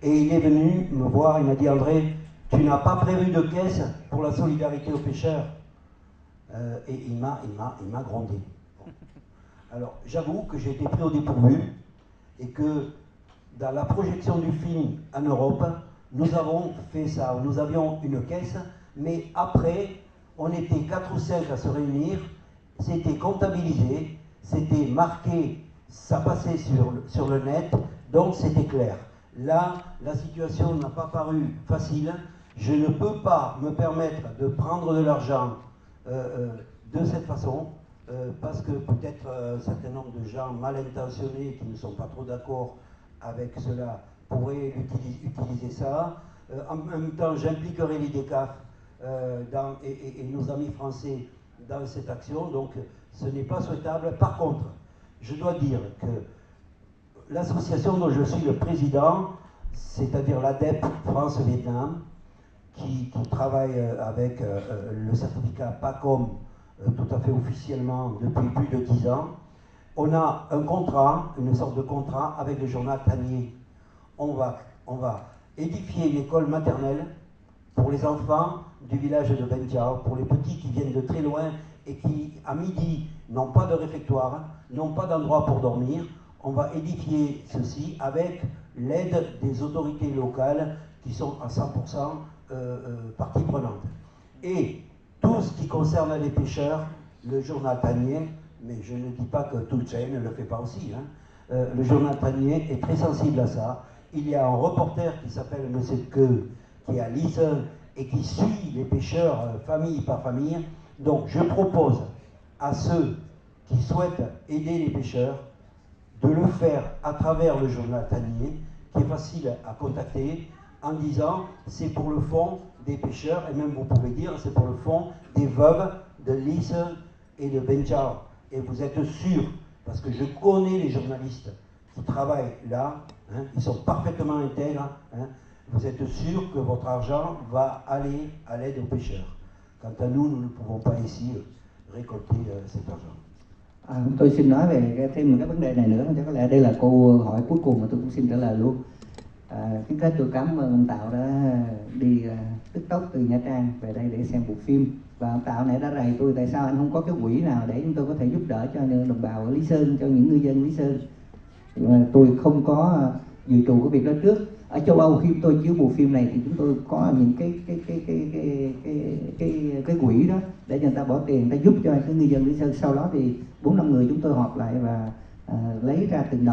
S1: Et il est venu me voir, il m'a dit, André, tu n'as pas prévu de caisse pour la solidarité aux pêcheurs. Et il m'a grondé. Alors, j'avoue que j'ai été pris au dépourvu et que dans la projection du film en Europe, nous avons fait ça. Nous avions une caisse, mais après, on était 4 ou 5 à se réunir, c'était comptabilisé, c'était marqué, ça passait sur le net, donc c'était clair. Là, la situation n'a pas paru facile. Je ne peux pas me permettre de prendre de l'argent de cette façon, parce que peut-être un certain nombre de gens mal intentionnés qui ne sont pas trop d'accord avec cela pourraient utiliser ça. En même temps, j'impliquerai les DECAF et nos amis français dans cette action, donc ce n'est pas souhaitable. Par contre, je dois dire que l'association dont je suis le président, c'est-à-dire l'ADEP France-Vietnam, qui travaille avec le certificat PACOM tout à fait officiellement depuis plus de 10 ans, on a un contrat, une sorte de contrat avec le journal Tanier. On va édifier une école maternelle pour les enfants du village de Ben Chao, pour les petits qui viennent de très loin et qui, à midi, n'ont pas de réfectoire, n'ont pas d'endroit pour dormir. On va édifier ceci avec l'aide des autorités locales qui sont à 100% partie prenante. Et tout ce qui concerne les pêcheurs, le journal Tanier, mais je ne dis pas que toute chaîne ne le fait pas aussi, hein, le journal Tanier est très sensible à ça. Il y a un reporter qui s'appelle M. Ke, qui est à Lison et qui suit les pêcheurs famille par famille. Donc je propose à ceux qui souhaitent aider les pêcheurs de le faire à travers le journal Tanier, qui est facile à contacter, en disant c'est pour le fonds des pêcheurs, et même vous pouvez dire c'est pour le fonds des veuves de Lison et de Ben Chao. Et vous êtes sûr, parce que je connais les journalistes qui travaillent là, hein, ils sont parfaitement intègres, hein, vous êtes sûr que votre argent va aller à l'aide aux pêcheurs. Quant à nous, nous ne pouvons pas ici récolter cet argent.
S2: Tôi xin nói về thêm một cái vấn đề này nữa, chắc có lẽ đây là câu hỏi cuối cùng mà tôi cũng xin trả lời luôn. Trước hết tôi cảm ơn ông Tạo đã đi tức tốc từ Nha Trang về đây để xem bộ phim. Và ông Tạo này đã rầy tôi tại sao anh không có cái quỹ nào để chúng tôi có thể giúp đỡ cho đồng bào ở Lý Sơn, cho những ngư dân Lý Sơn. Tôi không có dự trù cái việc đó trước. Ở châu Âu khi tôi chiếu bộ phim này thì chúng tôi có những cái quỹ đó để cho người ta bỏ tiền, người ta giúp cho cái ngư dân Lý Sơn. Sau đó thì 4-5 người chúng tôi họp lại và lấy ra từng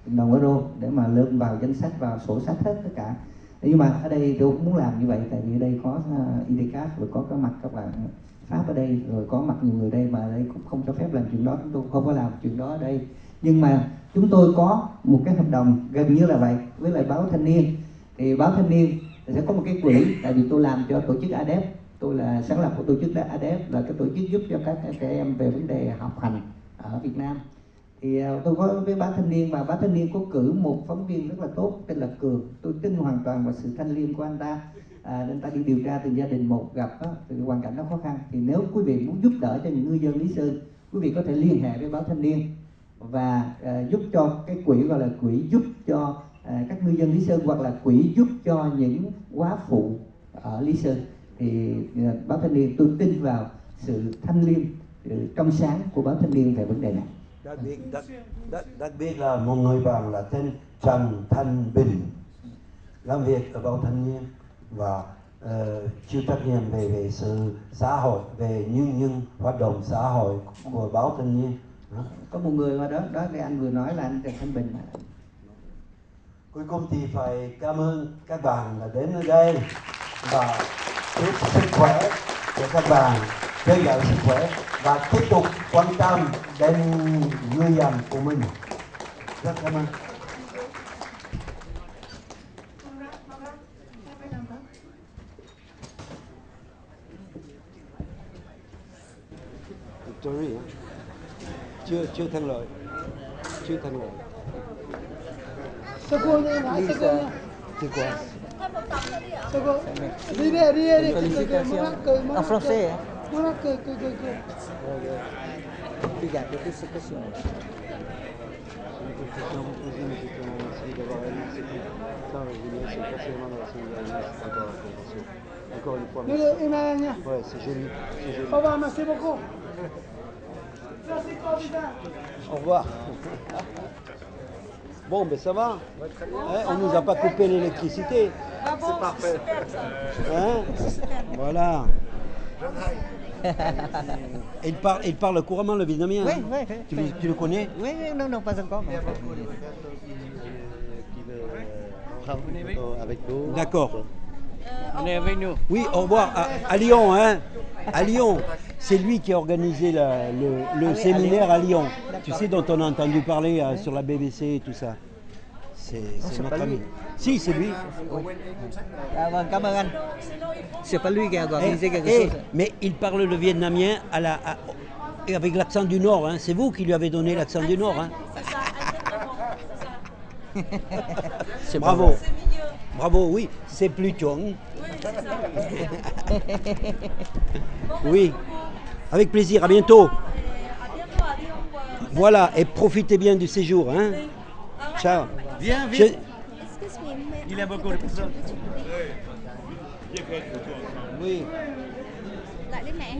S2: đồng euro để mà lên vào danh sách, vào sổ sách hết tất cả. Nhưng mà ở đây tôi cũng muốn làm như vậy, tại vì ở đây có IDCAF, rồi có cái mặt các bạn Pháp ở đây, rồi có mặt nhiều người đây, mà ở đây cũng không cho phép làm chuyện đó, chúng tôi không có làm chuyện đó ở đây. Nhưng mà chúng tôi có một cái hợp đồng gần như là vậy với lại báo Thanh Niên. Thì báo Thanh Niên sẽ có một cái quỹ, tại vì tôi làm cho tổ chức ADEP, tôi là sáng lập của tổ chức ADEP, là cái tổ chức giúp cho các trẻ em về vấn đề học hành ở Việt Nam. Thì tôi có với báo Thanh Niên, và báo Thanh Niên có cử một phóng viên rất là tốt tên là Cường. Tôi tin hoàn toàn vào sự thanh liêm của anh ta, nên anh ta đi điều tra từng gia đình một, gặp từ hoàn cảnh nó khó khăn. Thì nếu quý vị muốn giúp đỡ cho những ngư dân Lý Sơn, quý vị có thể liên hệ với báo Thanh Niên và giúp cho cái quỹ gọi là quỹ giúp cho các ngư dân Lý Sơn, hoặc là quỹ giúp cho những góa phụ ở Lý Sơn. Thì báo Thanh Niên, tôi tin vào sự thanh liêm, trong sáng của báo Thanh Niên về vấn đề này.
S1: Đặc biệt là một người bạn là tên Trần Thanh Bình, làm việc ở báo Thanh Niên và chịu trách nhiệm về sự xã hội, về những hoạt động xã hội của báo Thanh Niên.
S2: Có một người mà đó cái anh vừa nói là anh Trần Thanh Bình.
S1: Cuối cùng thì phải cảm ơn các bạn đã đến ở đây và chúc sức khỏe cho các bạn, dồi dào sức khỏe và tiếp tục quan tâm đến người dân của mình. Rất cảm ơn. Victoria chưa thành lời.
S3: Sơ cua như nói, sơ cua.
S1: Chưa qua.
S4: Thêm một tấm nữa đi ạ.
S3: Đi đi, đi đi.
S4: Félicitations. En français, hein?
S3: Nó cười.
S4: Félicitations.
S5: Encore une fois,
S3: Đi đi, im nha.
S5: ouais, c'est joli.
S3: Au revoir, merci beaucoup. Merci, Corbida.
S5: Au revoir. Bon, ben ça va. Hein, on nous a pas coupé l'électricité.
S3: C'est parfait.
S5: Hein, voilà. Et il parle couramment le vietnamien.
S4: Oui,
S5: hein.
S4: oui.
S5: Tu le connais?
S4: Oui, non, pas encore. Mais...
S5: Avec nous. D'accord.
S4: On est avec nous.
S5: Oui, au revoir. À Lyon, hein. À Lyon. C'est lui qui a organisé le séminaire à Lyon. Tu sais, dont on a entendu parler sur la BBC et tout ça. C'est notre ami. Si, c'est lui.
S4: Ah, vâng, cảm ơn anh. C'est pas lui qui a organisé quelque chose.
S5: Mais il parle le vietnamien et avec l'accent du Nord. Hein. C'est vous qui lui avez donné l'accent du Nord. Hein.
S4: C'est
S5: Bravo. Bravo, oui. C'est plus Chong. Oui. Avec plaisir. À bientôt. Voilà. Et profitez bien du séjour. Hein. Ciao.
S6: Viens,
S5: Je-
S6: vite. Il a beaucoup de personnes.
S5: Oui.
S7: Lại lên mẹ.